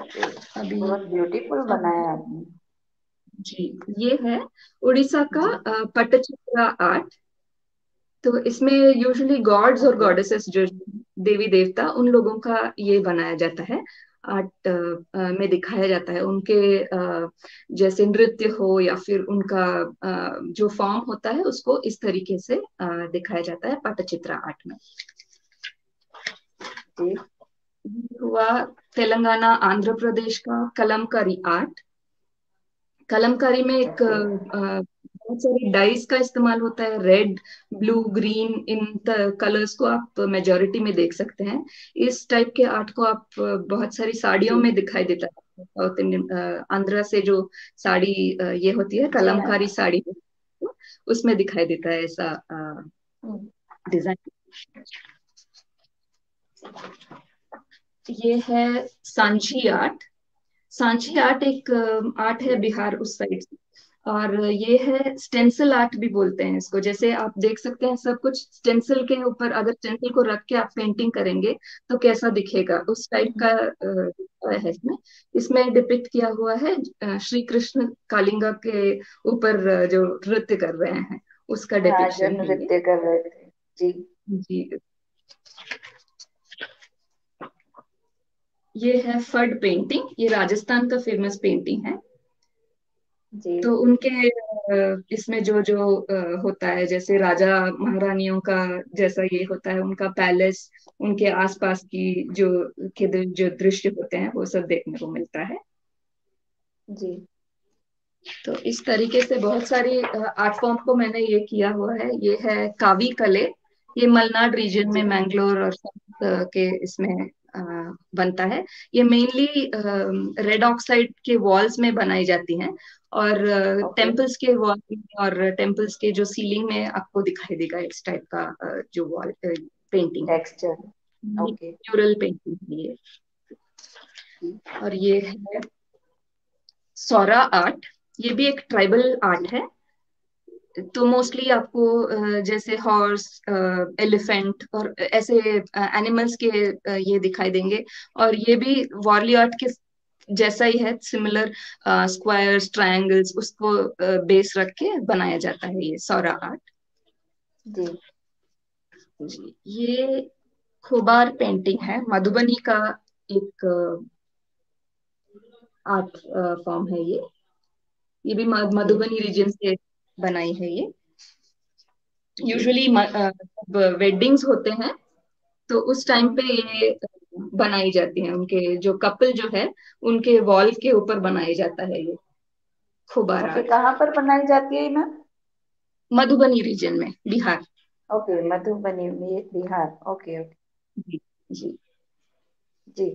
Speaker 1: ओके।
Speaker 2: अभी
Speaker 1: बहुत ब्यूटीफुल
Speaker 2: अब
Speaker 1: बनाया आपने।
Speaker 2: जी ये है उड़ीसा का
Speaker 1: जी।
Speaker 2: पट्टचित्रा आर्ट। तो इसमें यूजुअली गॉड्स और
Speaker 1: ओके।
Speaker 2: गॉडेसेस, जो देवी देवता, उन लोगों का ये बनाया जाता है, आर्ट में दिखाया जाता है। उनके जैसे नृत्य हो या फिर उनका जो फॉर्म होता है उसको इस तरीके से दिखाया जाता है पट्टचित्रा आर्ट में।
Speaker 1: जी।
Speaker 2: ये हुआ तेलंगाना आंध्र प्रदेश का कलमकारी आर्ट। कलमकारी में एक
Speaker 1: ओके।
Speaker 2: बहुत सारी डाइस का इस्तेमाल होता है, रेड, ब्लू, ग्रीन, इन कलर्स को आप मेजोरिटी में देख सकते हैं। इस टाइप के आर्ट को आप बहुत सारी साड़ियों
Speaker 1: जी।
Speaker 2: में दिखाई देता है। साउथ इंडियन आंध्रा से जो साड़ी ये होती है
Speaker 1: जी मैम।
Speaker 2: कलमकारी साड़ी, उसमें दिखाई देता है ऐसा
Speaker 1: हम्म।
Speaker 2: डिजाइन। ये है सांची आर्ट। सांची आर्ट एक आर्ट है बिहार उस साइड से। और ये है स्टेंसिल आर्ट भी बोलते हैं इसको। जैसे आप देख सकते हैं सब कुछ स्टेंसिल के ऊपर, अगर स्टेंसिल को रख के आप पेंटिंग करेंगे तो कैसा दिखेगा, उस टाइप का है इसमें। इसमें डिपिक्ट किया हुआ है श्री कृष्ण कालिंगा के ऊपर जो नृत्य कर रहे हैं, उसका
Speaker 1: हाँ, जो
Speaker 2: डिपिक्शन है ये।
Speaker 1: नृत्य कर रहे थे। जी।
Speaker 2: जी ये है फड पेंटिंग, ये राजस्थान का फेमस पेंटिंग है।
Speaker 1: जी।
Speaker 2: तो उनके इसमें जो जो होता है, जैसे राजा महारानियों का जैसा ये होता है उनका पैलेस, उनके आसपास की जो जो दृश्य होते हैं वो सब देखने को मिलता है।
Speaker 1: जी।
Speaker 2: तो इस तरीके से बहुत सारी आर्ट फॉर्म को मैंने ये किया हुआ है। ये है कावी कले। ये मलनाड रीजन में
Speaker 1: जी।
Speaker 2: मैंगलोर और के इसमें अ, बनता है। ये मेनली रेड ऑक्साइड के वॉल्स में बनाई जाती हैं, और
Speaker 1: ओके।
Speaker 2: टेम्पल्स के वॉल में और टेम्पल्स के जो सीलिंग में आपको दिखाई देगा इस टाइप का जो वॉल पेंटिंग है।
Speaker 1: टेक्सचर। ओके।
Speaker 2: म्यूरल पेंटिंग है ये।
Speaker 1: जी।
Speaker 2: और ये है सौरा आर्ट। ये भी एक ट्राइबल
Speaker 1: जी।
Speaker 2: आर्ट है। तो मोस्टली आपको जैसे हॉर्स, एलिफेंट और ऐसे एनिमल्स के ये दिखाई देंगे। और ये भी वॉरली आर्ट के जैसा ही है, सिमिलर स्क्वायर्स, ट्रायंगल्स, उसको बेस रख के बनाया जाता है ये सौरा आर्ट।
Speaker 1: जी।
Speaker 2: जी, ये खोबार पेंटिंग है, मधुबनी का एक आर्ट फॉर्म है ये भी
Speaker 1: ओके।
Speaker 2: मधुबनी रीजन से बनाई है ये।
Speaker 1: जी।
Speaker 2: यूजुअली जब वेडिंग्स होते हैं तो उस टाइम पे
Speaker 1: हम्म।
Speaker 2: ये बनाई जाती है, उनके जो कपल जो है उनके वॉल के ऊपर बनाया जाता है ये खोबार
Speaker 1: ओके,
Speaker 2: आर्ट।
Speaker 1: कहाँ पर बनाई जाती है मैम?
Speaker 2: मधुबनी रीजन में, बिहार।
Speaker 1: ओके, मधुबनी में, बिहार। Okay okay.
Speaker 2: जी जी।
Speaker 1: जी।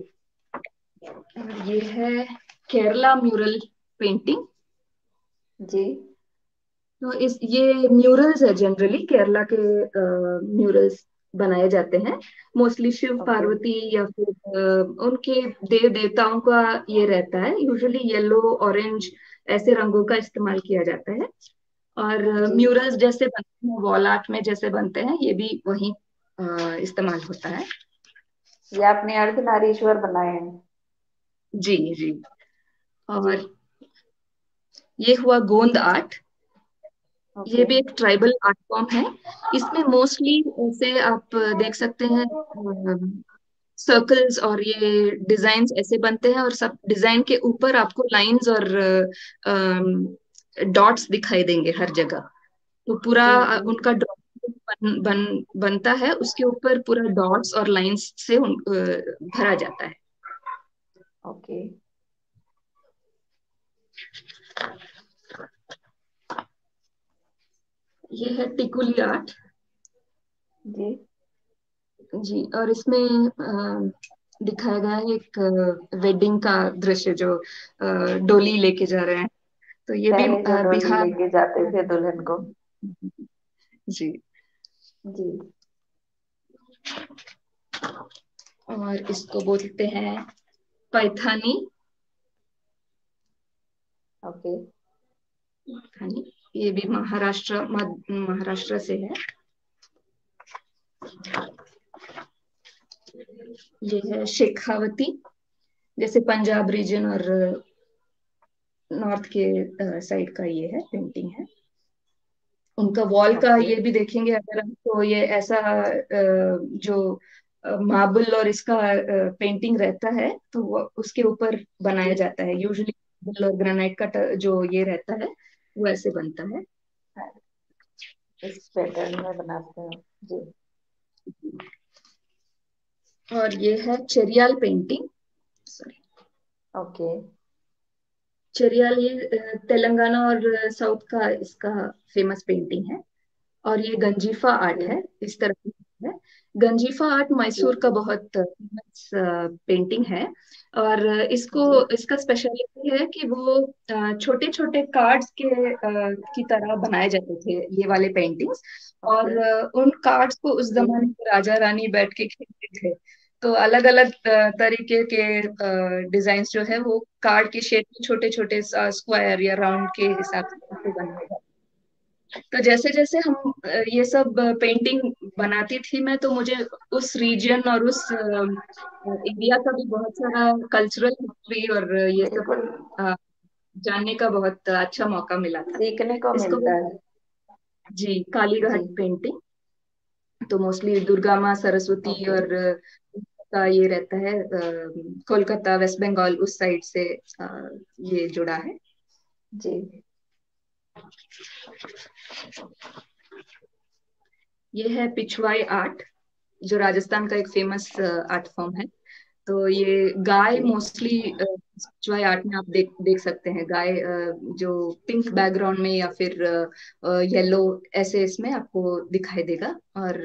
Speaker 2: और ये है केरला म्यूरल पेंटिंग।
Speaker 1: जी।
Speaker 2: तो इस ये म्यूरल्स है, जनरली केरला के म्यूरल्स बनाए जाते हैं। Mostly Shiv
Speaker 1: okay.
Speaker 2: पार्वती या फिर उनके देव देवताओं का ये रहता है। यूजुअली येलो, ऑरेंज ऐसे रंगों का इस्तेमाल किया जाता है। और
Speaker 1: जी।
Speaker 2: म्यूरल्स जैसे बनते हैं वॉल आर्ट में, जैसे बनते हैं ये भी वही इस्तेमाल होता है।
Speaker 1: ये आपने अर्धनारीश्वर बनाए हैं?
Speaker 2: जी जी।
Speaker 1: जी।
Speaker 2: और ये हुआ गोंद आर्ट। ये
Speaker 1: ओके।
Speaker 2: भी एक ट्राइबल आर्ट फॉर्म है। इसमें मोस्टली ऐसे आप देख सकते हैं सर्कल्स और ये डिजाइन्स ऐसे बनते हैं, और सब डिजाइन के ऊपर आपको लाइंस और डॉट्स दिखाई देंगे हर जगह। तो पूरा
Speaker 1: जी। जी।
Speaker 2: उनका बनता है, उसके ऊपर पूरा डॉट्स और लाइंस से भरा जाता है।
Speaker 1: ओके।
Speaker 2: ये है टिकुली आर्ट।
Speaker 1: जी।
Speaker 2: जी, और इसमें दिखाया गया है एक वेडिंग का दृश्य, जो डोली लेके जा रहे हैं। तो ये भी
Speaker 1: पहले जो डोली
Speaker 2: बिहार।
Speaker 1: लेके जाते थे दुल्हन को।
Speaker 2: जी।
Speaker 1: जी।
Speaker 2: और इसको बोलते हैं पैठानी।
Speaker 1: ओके।
Speaker 2: पैठानी, ये भी महाराष्ट्र से है। ये है शेखावती, जैसे पंजाब रीजन और नॉर्थ के साइड का ये है, पेंटिंग है। उनका वॉल का
Speaker 1: ओके।
Speaker 2: ये भी देखेंगे अगर हम, तो ये ऐसा जो मार्बल और इसका पेंटिंग रहता है, तो वो उसके ऊपर बनाया
Speaker 1: जी।
Speaker 2: जाता है। यूजुअली मार्बल और ग्रेनाइट का जो ये रहता है वो ऐसे बनता है।
Speaker 1: इस पैटर्न में बनाते हो? जी।
Speaker 2: और ये है Cheriyal painting. Sorry,
Speaker 1: okay.
Speaker 2: Cheriyal ये तेलंगाना और साउथ का इसका फेमस पेंटिंग है। और ये गंजीफा आर्ट
Speaker 1: जी।
Speaker 2: है, इस तरह की है। गंजीफा आर्ट
Speaker 1: जी।
Speaker 2: मैसूर का बहुत फेमस पेंटिंग है। और इसको,
Speaker 1: जी।
Speaker 2: इसका स्पेशलिटी है कि वो छोटे छोटे कार्ड्स की तरह बनाए जाते थे ये वाले पेंटिंग्स।
Speaker 1: ओके।
Speaker 2: और उन कार्ड्स को उस
Speaker 1: जी।
Speaker 2: जमाने के राजा रानी बैठ के खेलते थे। तो अलग अलग तरीके के डिजाइन जो है वो कार्ड के शेप में छोटे छोटे स्क्वायर या राउंड के हिसाब से बनाए जाते। तो जैसे जैसे हम ये सब पेंटिंग बनाती थी मैं, तो मुझे उस रीजन और उस एरिया का भी बहुत सारा कल्चरल हिस्ट्री और ये सब
Speaker 1: बिल्कुल।
Speaker 2: अ, जानने का बहुत अच्छा मौका मिला था।
Speaker 1: सीखने को
Speaker 2: इसको
Speaker 1: मिलता है।
Speaker 2: जी
Speaker 1: जी।
Speaker 2: कालीघाट पेंटिंग। तो मोस्टली दुर्गा माँ, सरस्वती
Speaker 1: ओके।
Speaker 2: और का ये रहता है, कोलकाता, वेस्ट बंगाल उस साइड से ये जुड़ा है।
Speaker 1: जी।
Speaker 2: ये है पिछवाई आर्ट, जो राजस्थान का एक फेमस आर्ट फॉर्म है। तो ये गाय
Speaker 1: जी।
Speaker 2: मोस्टली पिछवाई आर्ट में आप देख देख सकते हैं। गाय जो पिंक बैकग्राउंड में या फिर येलो ऐसे इसमें आपको दिखाई देगा। और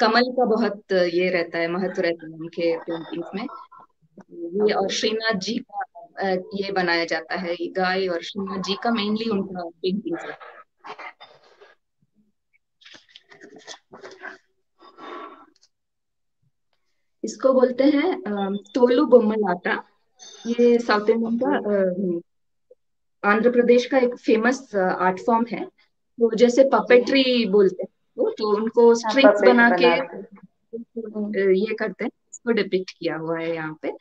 Speaker 2: कमल का बहुत ये रहता है, महत्व रहता है उनके पेंटिंग्स में। ये और
Speaker 1: ओके।
Speaker 2: श्रीनाथ जी का ये बनाया जाता है, ये गाय और श्रीनाथ जी का मेनली उनका पेंटिंग्स है। इसको बोलते हैं तोलू बोम्मल आटा। ये साउथ इंडियन
Speaker 1: ओके।
Speaker 2: का आंध्र प्रदेश का एक फेमस आर्ट फॉर्म है। तो जैसे
Speaker 1: जी।
Speaker 2: पपेट्री बोलते हैं तो उनको
Speaker 1: हाँ,
Speaker 2: स्ट्रिंग्स
Speaker 1: पपेट
Speaker 2: बना के
Speaker 1: बनाते। हम्म।
Speaker 2: ये करते हैं, इसको डिपिक्ट किया हुआ है यहाँ पे।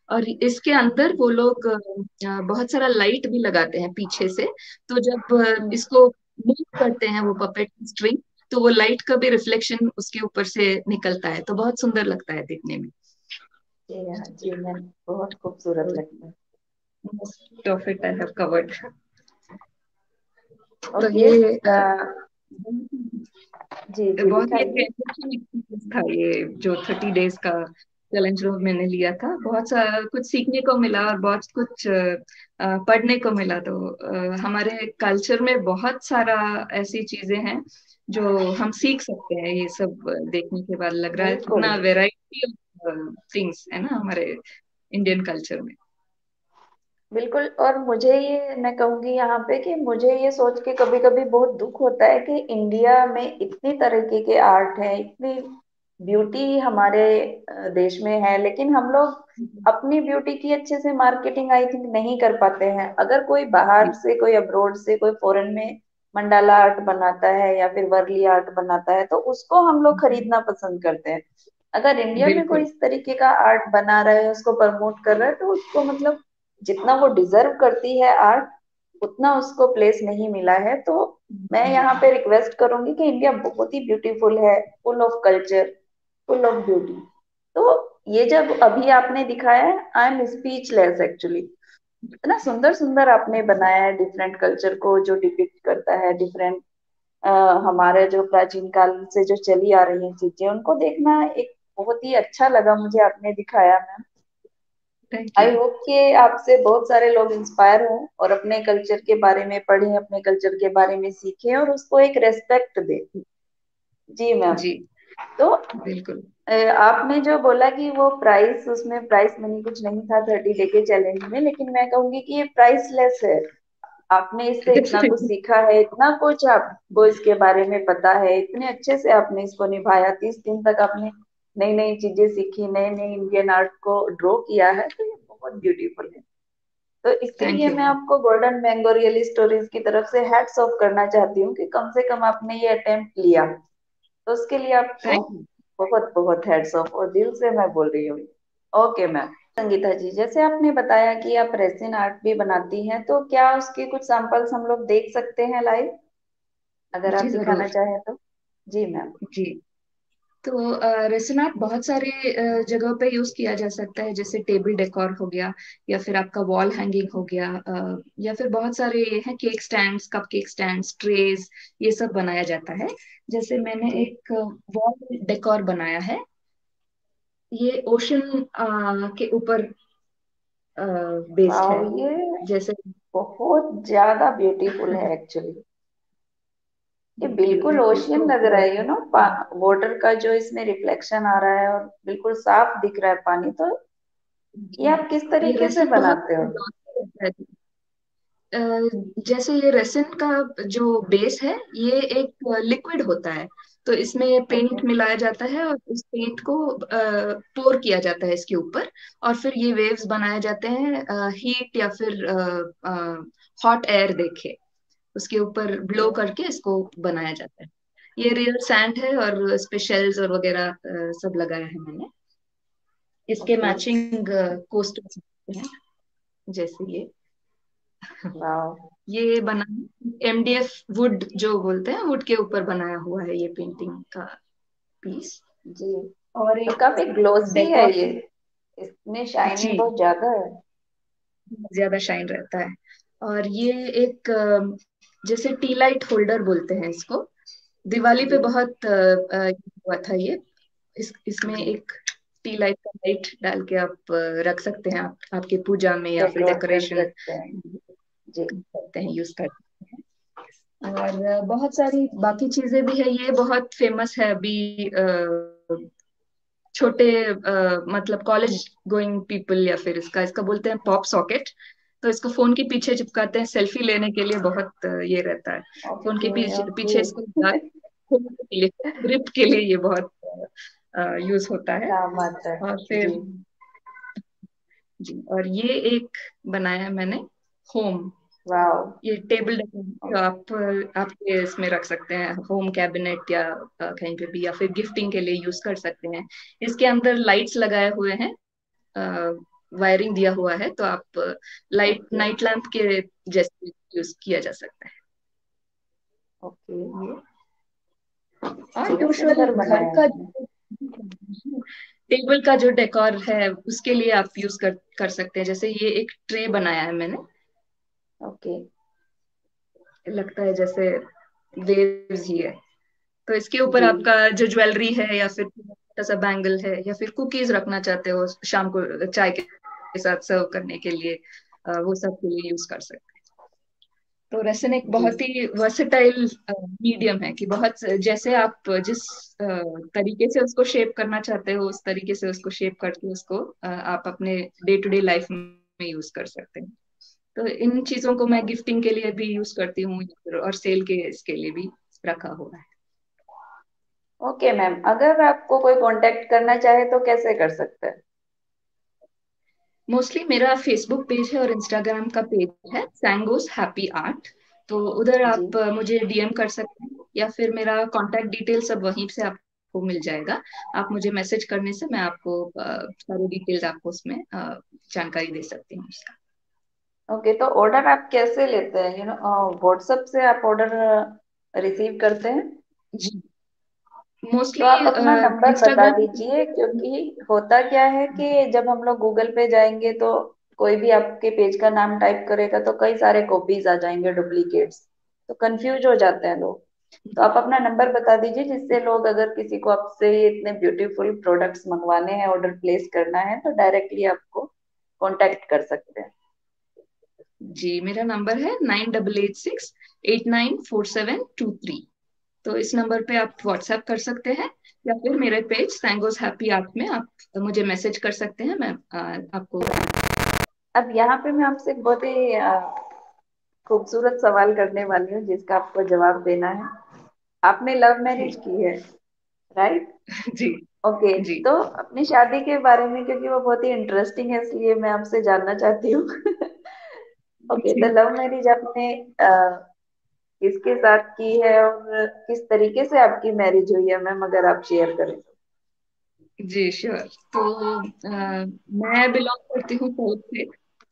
Speaker 2: और इसके अंदर वो लोग बहुत सारा लाइट भी लगाते हैं पीछे से। तो जब
Speaker 1: हम्म।
Speaker 2: इसको मूव करते हैं वो पपेट स्ट्रिंग, तो वो लाइट का भी रिफ्लेक्शन उसके ऊपर से निकलता है, तो बहुत सुंदर लगता है देखने में।
Speaker 1: जी हाँ जी मैम, बहुत खूबसूरत लगता है।
Speaker 2: Most of it I have covered. तो
Speaker 1: ओके।
Speaker 2: ये
Speaker 1: जी जी
Speaker 2: बहुत ही एक
Speaker 1: दिखाइए।
Speaker 2: enriching experience था ये, जो 30 डेज का चैलेंज जो मैंने लिया था। बहुत सारा कुछ सीखने को मिला और बहुत कुछ पढ़ने को मिला। तो हमारे कल्चर में बहुत सारा ऐसी चीजें हैं जो हम सीख सकते हैं, ये सब देखने के बाद लग रहा है
Speaker 1: बिल्कुल
Speaker 2: कितना वेराइटी ऑफ थिंग्स है ना हमारे इंडियन कल्चर में।
Speaker 1: बिल्कुल। और मुझे ये मैं कहूंगी यहाँ पे कि मुझे ये सोच के कभी कभी बहुत दुख होता है कि इंडिया में इतनी तरीके के आर्ट है, इतनी ब्यूटी हमारे देश में है, लेकिन हम लोग अपनी ब्यूटी की अच्छे से मार्केटिंग आई थिंक नहीं कर पाते हैं। अगर कोई बाहर
Speaker 2: जी
Speaker 1: से, कोई अब्रोड से, कोई फॉरेन में मंडाला आर्ट बनाता है या फिर वर्ली आर्ट बनाता है तो उसको हम लोग खरीदना पसंद करते हैं। अगर इंडिया में कोई
Speaker 2: बिल्कुल।
Speaker 1: इस तरीके का आर्ट बना रहा है, उसको प्रमोट कर रहा है, तो उसको मतलब जितना वो डिजर्व करती है आर्ट, उतना उसको प्लेस नहीं मिला है। तो मैं यहाँ पे रिक्वेस्ट करूंगी कि इंडिया बहुत ही ब्यूटीफुल है, full of culture, full of beauty. तो ये जब अभी आपने दिखाया है, आई एम स्पीचलेस एक्चुअली। इतना सुंदर सुंदर आपने बनाया है डिफरेंट कल्चर को, जो डिपिक्ट करता है डिफरेंट हमारे जो प्राचीन काल से जो चली आ रही हैं चीजें, उनको देखना एक बहुत ही अच्छा लगा मुझे, आपने दिखाया ma'am.
Speaker 2: Thank
Speaker 1: I
Speaker 2: you.
Speaker 1: Hope कि आपसे बहुत सारे लोग इंस्पायर हों और अपने कल्चर के बारे में पढ़ें, अपने कल्चर के बारे में सीखें और उसको एक रेस्पेक्ट दें। जी मैम।
Speaker 2: जी
Speaker 1: तो
Speaker 2: बिल्कुल।
Speaker 1: आपने जो बोला कि वो प्राइस, उसमें प्राइस मनी कुछ नहीं था 30 डे के चैलेंज में, लेकिन मैं कहूंगी कि ये प्राइसलेस है। आपने इससे इतना कुछ सीखा है, इतना कुछ आपको इसके बारे में पता है, इतने अच्छे से आपने इसको निभाया, 30 दिन तक आपने नई नई चीजें सीखी, नए नए इंडियन आर्ट को ड्रॉ किया है, तो ये बहुत ब्यूटीफुल है। तो इसके
Speaker 2: थैंक
Speaker 1: लिए
Speaker 2: यू
Speaker 1: मैं
Speaker 2: मैम।
Speaker 1: आपको गोल्डन मैंगो रियल स्टोरीज की तरफ से हैट्स ऑफ करना चाहती हूँ कि कम से कम आपने ये अटेम्प्ट लिया, तो उसके लिए आपको
Speaker 2: थैंक यू।
Speaker 1: बहुत बहुत हेड्स ऑफ, और दिल से मैं बोल रही हूँ। Okay ma'am. संगीता जी, जैसे आपने बताया कि आप रेसिन आर्ट भी बनाती हैं, तो क्या उसके कुछ सैंपल्स हम लोग देख सकते हैं लाइव, अगर आप
Speaker 2: जी
Speaker 1: दिखाना
Speaker 2: जरूर।
Speaker 1: चाहें तो? जी मैम।
Speaker 2: जी। तो रेसिन आर्ट बहुत सारे जगह पे यूज किया जा सकता है, जैसे टेबल डेकोर हो गया, या फिर आपका वॉल हैंगिंग हो गया, या फिर बहुत सारे ये हैं cake stands, cup cake stands, trays, ये सब बनाया जाता है। जैसे मैंने
Speaker 1: जी।
Speaker 2: एक वॉल डेकोर बनाया है, ये ओशन के ऊपर बेस्ड
Speaker 1: वाह,
Speaker 2: है।
Speaker 1: ये
Speaker 2: जैसे
Speaker 1: बहुत ज्यादा ब्यूटीफुल है एक्चुअली। ये बिल्कुल
Speaker 2: थैंक यू।
Speaker 1: ओशियन
Speaker 2: तो
Speaker 1: लग रहा है, वाटर का जो इसमें रिफ्लेक्शन आ रहा है और बिल्कुल साफ दिख रहा है पानी। तो ये
Speaker 2: जी,
Speaker 1: आप किस
Speaker 2: ये
Speaker 1: तरीके से
Speaker 2: रेसिन बहुत
Speaker 1: बनाते हो?
Speaker 2: glossy रहता है। अ, जैसे ये रेसिन का जो बेस है, ये एक लिक्विड होता है। तो इसमें
Speaker 1: ओके।
Speaker 2: पेंट मिलाया जाता है और इस पेंट को पोर किया जाता है इसके ऊपर। और फिर ये वेव्स बनाए जाते हैं हीट या फिर हॉट एयर देके, उसके ऊपर ब्लो करके इसको बनाया जाता है। ये रियल सैंड है और इस पे शेल्स और वगैरह सब लगाया है मैंने। इसके
Speaker 1: ओके।
Speaker 2: मैचिंग कोस्टर्स हैं, जैसे ये
Speaker 1: वाह।
Speaker 2: ये बना एमडीएफ वुड जो बोलते हैं, वुड के ऊपर बनाया हुआ है ये पेंटिंग का पीस।
Speaker 1: जी।
Speaker 2: और
Speaker 1: तो
Speaker 2: एक
Speaker 1: काफी ग्लोसी है
Speaker 2: डेकोर,
Speaker 1: ये, इसमें शाइनिंग
Speaker 2: जी
Speaker 1: बहुत ज्यादा है।
Speaker 2: ज्यादा शाइन रहता है। और ये एक जैसे टी लाइट होल्डर बोलते हैं इसको, दिवाली पे
Speaker 1: जी
Speaker 2: बहुत हुआ था ये। इसमें
Speaker 1: जी।
Speaker 2: एक टी लाइट का लाइट डाल के आप रख सकते हैं, आप आपकी पूजा में या फिर
Speaker 1: डेकोर कर
Speaker 2: डेकोरेशन
Speaker 1: सकते हैं। जी।
Speaker 2: करते हैं, यूज करते हैं। और बहुत सारी बाकी चीजें भी है, ये बहुत फेमस है अभी छोटे मतलब कॉलेज गोइंग पीपल, या फिर इसका इसका बोलते हैं पॉप सॉकेट। तो इसको फोन के पीछे चिपकाते हैं, सेल्फी लेने के लिए बहुत ये रहता है। फोन के
Speaker 1: ओके
Speaker 2: पीछे
Speaker 1: ओके।
Speaker 2: पीछे इसको फोन के लिए, ग्रिप के लिए ये बहुत यूज होता है।
Speaker 1: काम आता है।
Speaker 2: और
Speaker 1: जी।
Speaker 2: फिर जी, और ये एक बनाया मैंने होम।
Speaker 1: वाओ।
Speaker 2: ये टेबल डेकोर आप आपके इसमें रख सकते हैं, होम कैबिनेट या कहीं पे भी, या फिर गिफ्टिंग के लिए यूज कर सकते हैं। इसके अंदर लाइट्स लगाए हुए हैं, वायरिंग दिया हुआ है, तो आप लाइट
Speaker 1: ओके।
Speaker 2: नाइट लैंप के जैसे यूज किया जा सकता है
Speaker 1: ओके।
Speaker 2: ये। और
Speaker 1: बहुत
Speaker 2: यूजुअल
Speaker 1: सुंदर
Speaker 2: घर
Speaker 1: बनाया
Speaker 2: का
Speaker 1: आपने।
Speaker 2: टेबल का जो डेकोर है उसके लिए आप यूज कर सकते हैं। जैसे ये एक ट्रे बनाया है मैंने,
Speaker 1: ओके।
Speaker 2: लगता है जैसे वेव्स ही है। तो इसके ऊपर
Speaker 1: जी।
Speaker 2: आपका जो ज्वेलरी है, या फिर छोटा सा बैंगल है, या फिर कुकीज रखना चाहते हो शाम को चाय के साथ सर्व करने के लिए, वो सब के लिए यूज कर सकते हैं। तो रेसन एक
Speaker 1: जी।
Speaker 2: बहुत ही वर्सेटाइल मीडियम है, कि बहुत जैसे आप जिस अ, तरीके से उसको शेप करना चाहते हो उस तरीके से उसको शेप करके उसको आप अपने डे टू डे लाइफ में यूज कर सकते हैं। तो इन चीजों को मैं गिफ्टिंग के लिए भी यूज करती हूँ, और सेल के इसके लिए भी रखा हुआ है।
Speaker 1: ओके मैम, अगर आपको कोई कांटेक्ट करना चाहे तो कैसे कर सकते हैं?
Speaker 2: मोस्टली मेरा फेसबुक पेज है और इंस्टाग्राम का पेज है, सैंगोस हैप्पी आर्ट। तो उधर
Speaker 1: जी।
Speaker 2: आप मुझे डीएम कर सकते हैं, या फिर मेरा कांटेक्ट डिटेल सब वहीं से आपको मिल जाएगा। आप मुझे मैसेज करने से मैं आपको सारे डिटेल्स आपको उसमें जानकारी दे सकती हूँ उसका।
Speaker 1: ओके, तो ऑर्डर आप कैसे लेते हैं? व्हाट्सएप से आप ऑर्डर रिसीव करते हैं?
Speaker 2: जी,
Speaker 1: तो आप
Speaker 2: मोस्टली
Speaker 1: अपना नंबर बता
Speaker 2: इंस्टाग्राम।
Speaker 1: दीजिए, क्योंकि होता क्या है कि जब हम लोग गूगल पे जाएंगे तो कोई भी आपके पेज का नाम टाइप करेगा तो कई सारे कॉपीज आ जाएंगे, डुप्लीकेट्स। तो कंफ्यूज हो जाते हैं लोग। तो आप अपना नंबर बता दीजिए, जिससे लोग, अगर किसी को आपसे ये इतने ब्यूटीफुल प्रोडक्ट्स मंगवाने हैं, ऑर्डर प्लेस करना है, तो डायरेक्टली आपको कांटेक्ट कर सकते हैं।
Speaker 2: जी, मेरा नंबर है 9886 894723। तो इस नंबर पे आप व्हाट्सएप कर सकते हैं, या फिर मेरे पेज सैंगोस हैप्पी आर्ट में आप मुझे मैसेज कर सकते हैं। मैं आपको।
Speaker 1: अब यहाँ पे मैं आपसे एक बहुत ही खूबसूरत सवाल करने वाली हूँ, जिसका आपको जवाब देना है। आपने लव मैरिज
Speaker 2: जी।
Speaker 1: की है, राइट?
Speaker 2: जी।
Speaker 1: ओके।
Speaker 2: जी।
Speaker 1: तो अपनी शादी के बारे में, क्योंकि वो बहुत ही इंटरेस्टिंग है, इसलिए मैं आपसे जानना चाहती हूँ। ओके, तो
Speaker 2: जी।
Speaker 1: लव मैरिज आपने किसके साथ की है, और किस तरीके से आपकी मैरिज हुई है मैम, अगर आप शेयर करें तो?
Speaker 2: जी श्योर। तो मैं बिलोंग करती हूँ साउथ से,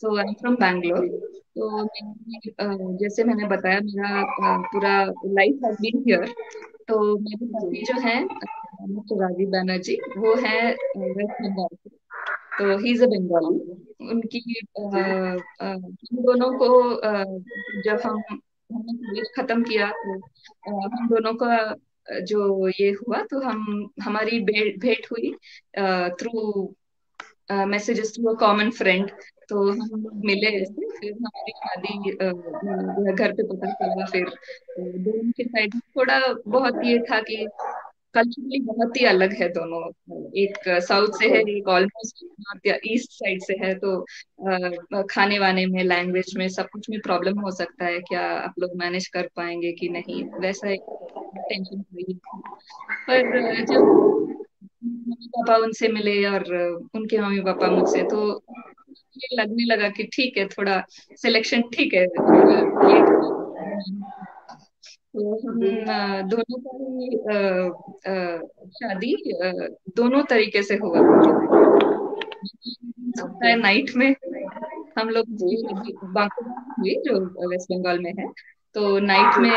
Speaker 2: तो आई एम फ्रॉम बैंगलोर।
Speaker 1: जी।
Speaker 2: तो मेरी जैसे मैंने बताया, मेरा पूरा लाइफ हैज बीन हियर। तो मेरे पति
Speaker 1: जी।
Speaker 2: जो हैं, मिस्टर राजीव बनर्जी, वो है वेस्ट बंगाल से। तो he is a Bengali.
Speaker 1: Okay.
Speaker 2: उनकी
Speaker 1: जी।
Speaker 2: हम दोनों को जब हमने कॉलेज खत्म किया, तो हम दोनों का जो ये हुआ, तो हमारी भेंट हुई through messages through a common friend. तो हम लोग मिले ऐसे, फिर हमारी शादी जो है घर पे पता चला। फिर दोनों के साइड थोड़ा बहुत ये था कि कल्चरली बहुत ही अलग है दोनों। एक साउथ से
Speaker 1: ओके।
Speaker 2: है, एक ऑलमोस्ट नॉर्थ या ईस्ट साइड से है। तो खाने वाने में, लैंग्वेज में, सब कुछ में प्रॉब्लम हो सकता है। क्या आप लोग मैनेज कर पाएंगे कि नहीं, वैसा एक टेंशन हुई थी। पर जब मम्मी पापा उनसे मिले और उनके मम्मी पापा मुझसे, तो ये लगने लगा कि ठीक है, थोड़ा सिलेक्शन ठीक है। ये तो
Speaker 1: जी।
Speaker 2: हम दोनों का ही शादी दोनों तरीके से हुआ। मतलब होता
Speaker 1: ओके।
Speaker 2: है नाइट में, हम लोग
Speaker 1: जी।
Speaker 2: की शादी बांकुरा में हुई, जो वेस्ट बंगाल में है। तो नाइट में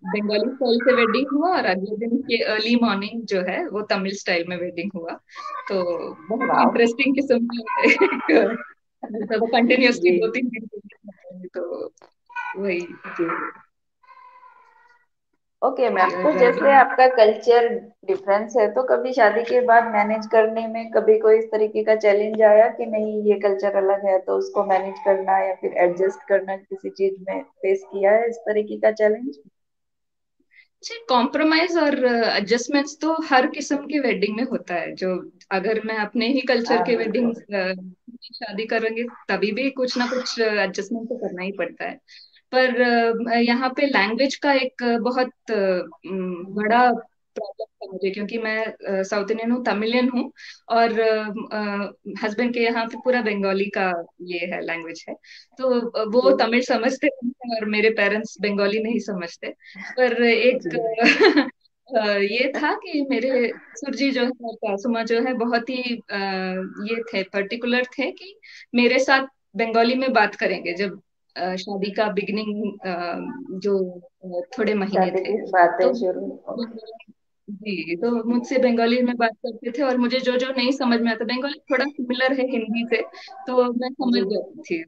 Speaker 2: बंगाली स्टाइल से वेडिंग हुआ, और अगले दिन के अर्ली मॉर्निंग जो है वो तमिल स्टाइल में वेडिंग हुआ। तो बहुत ही
Speaker 1: वाह।
Speaker 2: इंटरेस्टिंग किस्म का एक मतलब कंटिन्यूअसली
Speaker 1: जी।
Speaker 2: 2 3 दिन तो वही।
Speaker 1: जी। ओके मैम, तो
Speaker 2: और
Speaker 1: जैसे आपका कल्चर डिफरेंस है, तो कभी शादी के बाद मैनेज करने में कभी कोई इस तरीके का चैलेंज आया कि नहीं, ये कल्चर अलग है तो उसको मैनेज करना या फिर एडजस्ट करना, किसी चीज में फेस किया है इस तरीके का चैलेंज?
Speaker 2: जी, कॉम्प्रोमाइज और एडजस्टमेंट्स तो हर किस्म की वेडिंग में होता है। जो अगर मैं अपने ही कल्चर
Speaker 1: हाँ,
Speaker 2: के वेडिंग
Speaker 1: बिल्कुल।
Speaker 2: शादी करेंगे, तभी भी कुछ ना कुछ एडजस्टमेंट तो करना ही पड़ता है। पर यहाँ पे लैंग्वेज का एक बहुत बड़ा प्रॉब्लम था मुझे, क्योंकि मैं साउथ इंडियन हूँ, तमिलियन हूँ, और हस्बैंड के यहाँ पे पूरा बंगाली का ये है, लैंग्वेज है। तो वो
Speaker 1: जी
Speaker 2: तमिल समझते हैं और मेरे पेरेंट्स बंगाली नहीं समझते। पर एक
Speaker 1: जी।
Speaker 2: ये था कि मेरे ससुर जी जो है और सासू माँ जो है बहुत ही ये थे, पर्टिकुलर थे कि मेरे साथ बंगाली में बात करेंगे जब शादी का बिगिनिंग जो थोड़े महीने
Speaker 1: शादी
Speaker 2: थे।
Speaker 1: की बातें
Speaker 2: तो
Speaker 1: शुरू।
Speaker 2: जी, तो मुझसे बंगाली में बात करते थे, और मुझे जो जो नहीं समझ में आता, बंगाली थोड़ा सिमिलर है हिंदी से, तो मैं समझ
Speaker 1: जी
Speaker 2: जाती थी।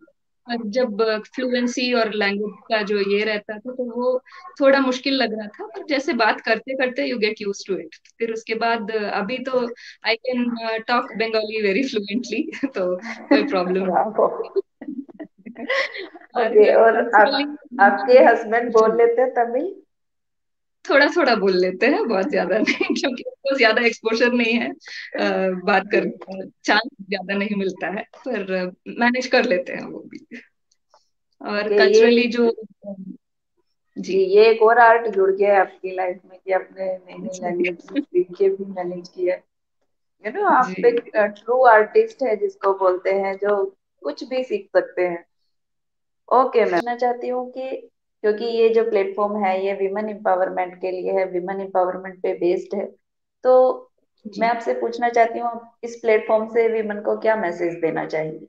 Speaker 2: पर जब फ्लुएंसी और लैंग्वेज का जो ये रहता था, तो वो थोड़ा मुश्किल लग रहा था, पर जैसे बात करते करते you get used to it. फिर उसके बाद अभी तो I can talk Bengali very fluently तो कोई प्रॉब्लम
Speaker 1: वाह।
Speaker 2: और
Speaker 1: ओके, और
Speaker 2: कल्चरली
Speaker 1: आपके हस्बैंड बोल लेते हैं तमिल?
Speaker 2: थोड़ा थोड़ा बोल लेते हैं, बहुत ज्यादा नहीं, क्योंकि उनको ज्यादा एक्सपोजर नहीं है, बात
Speaker 1: जी।
Speaker 2: करने का चांस ज्यादा नहीं मिलता है, पर मैनेज कर लेते हैं वो भी। और
Speaker 1: ओके, ये
Speaker 2: कल्चरली जो
Speaker 1: जी,
Speaker 2: जी।
Speaker 1: ये एक और आर्ट जुड़ गया है आपकी लाइफ में कि आपने नई नई
Speaker 2: जी।
Speaker 1: लैंग्वेज सीख के भी मैनेज किया है। आप
Speaker 2: जी।
Speaker 1: एक ट्रू आर्टिस्ट है जिसको बोलते हैं, जो कुछ भी सीख सकते हैं। ओके, मैं पूछना चाहती हूँ कि क्योंकि ये जो प्लेटफॉर्म है ये विमेन एम्पावरमेंट के लिए है, विमेन एम्पावरमेंट पे बेस्ड है, तो मैं
Speaker 2: जी।
Speaker 1: आपसे पूछना चाहती हूँ, आप इस प्लेटफॉर्म से विमेन को क्या मैसेज देना चाहेंगे?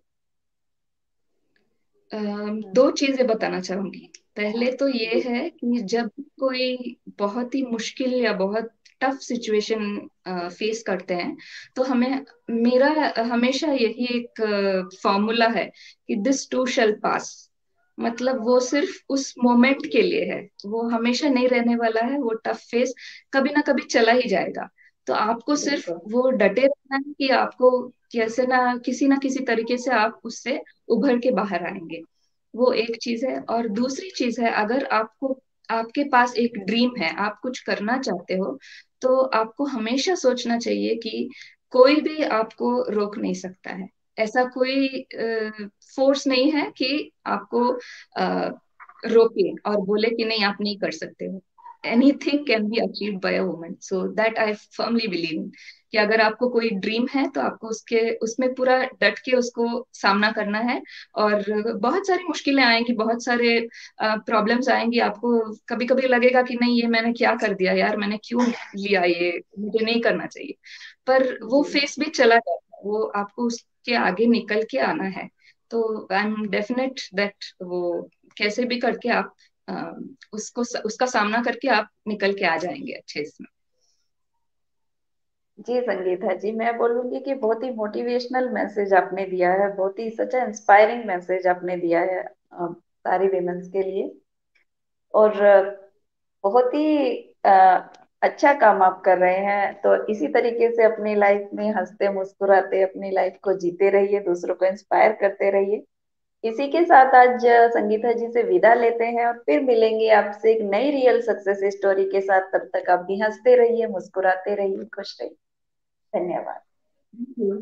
Speaker 2: दो चीजें बताना चाहूंगी। पहले तो ये
Speaker 1: जी
Speaker 2: है कि जब कोई बहुत ही मुश्किल या बहुत टफ सिचुएशन फेस करते हैं, तो हमें, मेरा हमेशा यही एक फॉर्मूला है कि दिस टू शैल पास। मतलब वो सिर्फ उस मोमेंट के लिए है, वो हमेशा नहीं रहने वाला है। वो टफ फेस कभी ना कभी चला ही जाएगा। तो आपको सिर्फ
Speaker 1: बिल्कुल।
Speaker 2: वो डटे रहना है कि आपको कैसे ना किसी तरीके से आप उससे उभर के बाहर आएंगे। वो एक चीज है। और दूसरी चीज है, अगर आपको, आपके पास एक ड्रीम है, आप कुछ करना चाहते हो, तो आपको हमेशा सोचना चाहिए कि कोई भी आपको रोक नहीं सकता है। ऐसा कोई फोर्स नहीं है कि आपको रोके और बोले कि नहीं आप नहीं कर सकते हो। Anything can be achieved by a woman, so that I firmly believe in, कि अगर आपको कोई ड्रीम है तो आपको उसके उसमें पूरा डट के उसको सामना करना है। और बहुत सारी मुश्किलें आएंगी, बहुत सारे प्रॉब्लम्स आएंगी, आपको कभी कभी लगेगा कि नहीं ये मैंने क्या कर दिया यार, मैंने क्यों लिया, ये मुझे नहीं करना चाहिए। पर वो
Speaker 1: जी
Speaker 2: फेस भी चला जाता है, वो आपको उसके आगे निकल के आना है। तो आई एम डेफिनेट दैट वो कैसे भी करके आप अ, उसको उसका सामना करके आप निकल के आ जाएंगे अच्छे इसमें।
Speaker 1: जी, संगीता जी, मैं बोलूंगी कि बहुत ही मोटिवेशनल मैसेज आपने दिया है, बहुत ही सच इंस्पायरिंग मैसेज आपने दिया है सारी विमेंस के लिए। और बहुत ही अच्छा काम आप कर रहे हैं, तो इसी तरीके से अपनी लाइफ में हंसते मुस्कुराते अपनी लाइफ को जीते रहिए, दूसरों को इंस्पायर करते रहिए। इसी के साथ आज संगीता जी से विदा लेते हैं, और फिर मिलेंगे आपसे एक नई रियल सक्सेस स्टोरी के साथ। तब तक आप भी हंसते रहिए, मुस्कुराते रहिए, खुश रहिए। धन्यवाद।
Speaker 2: Thank you.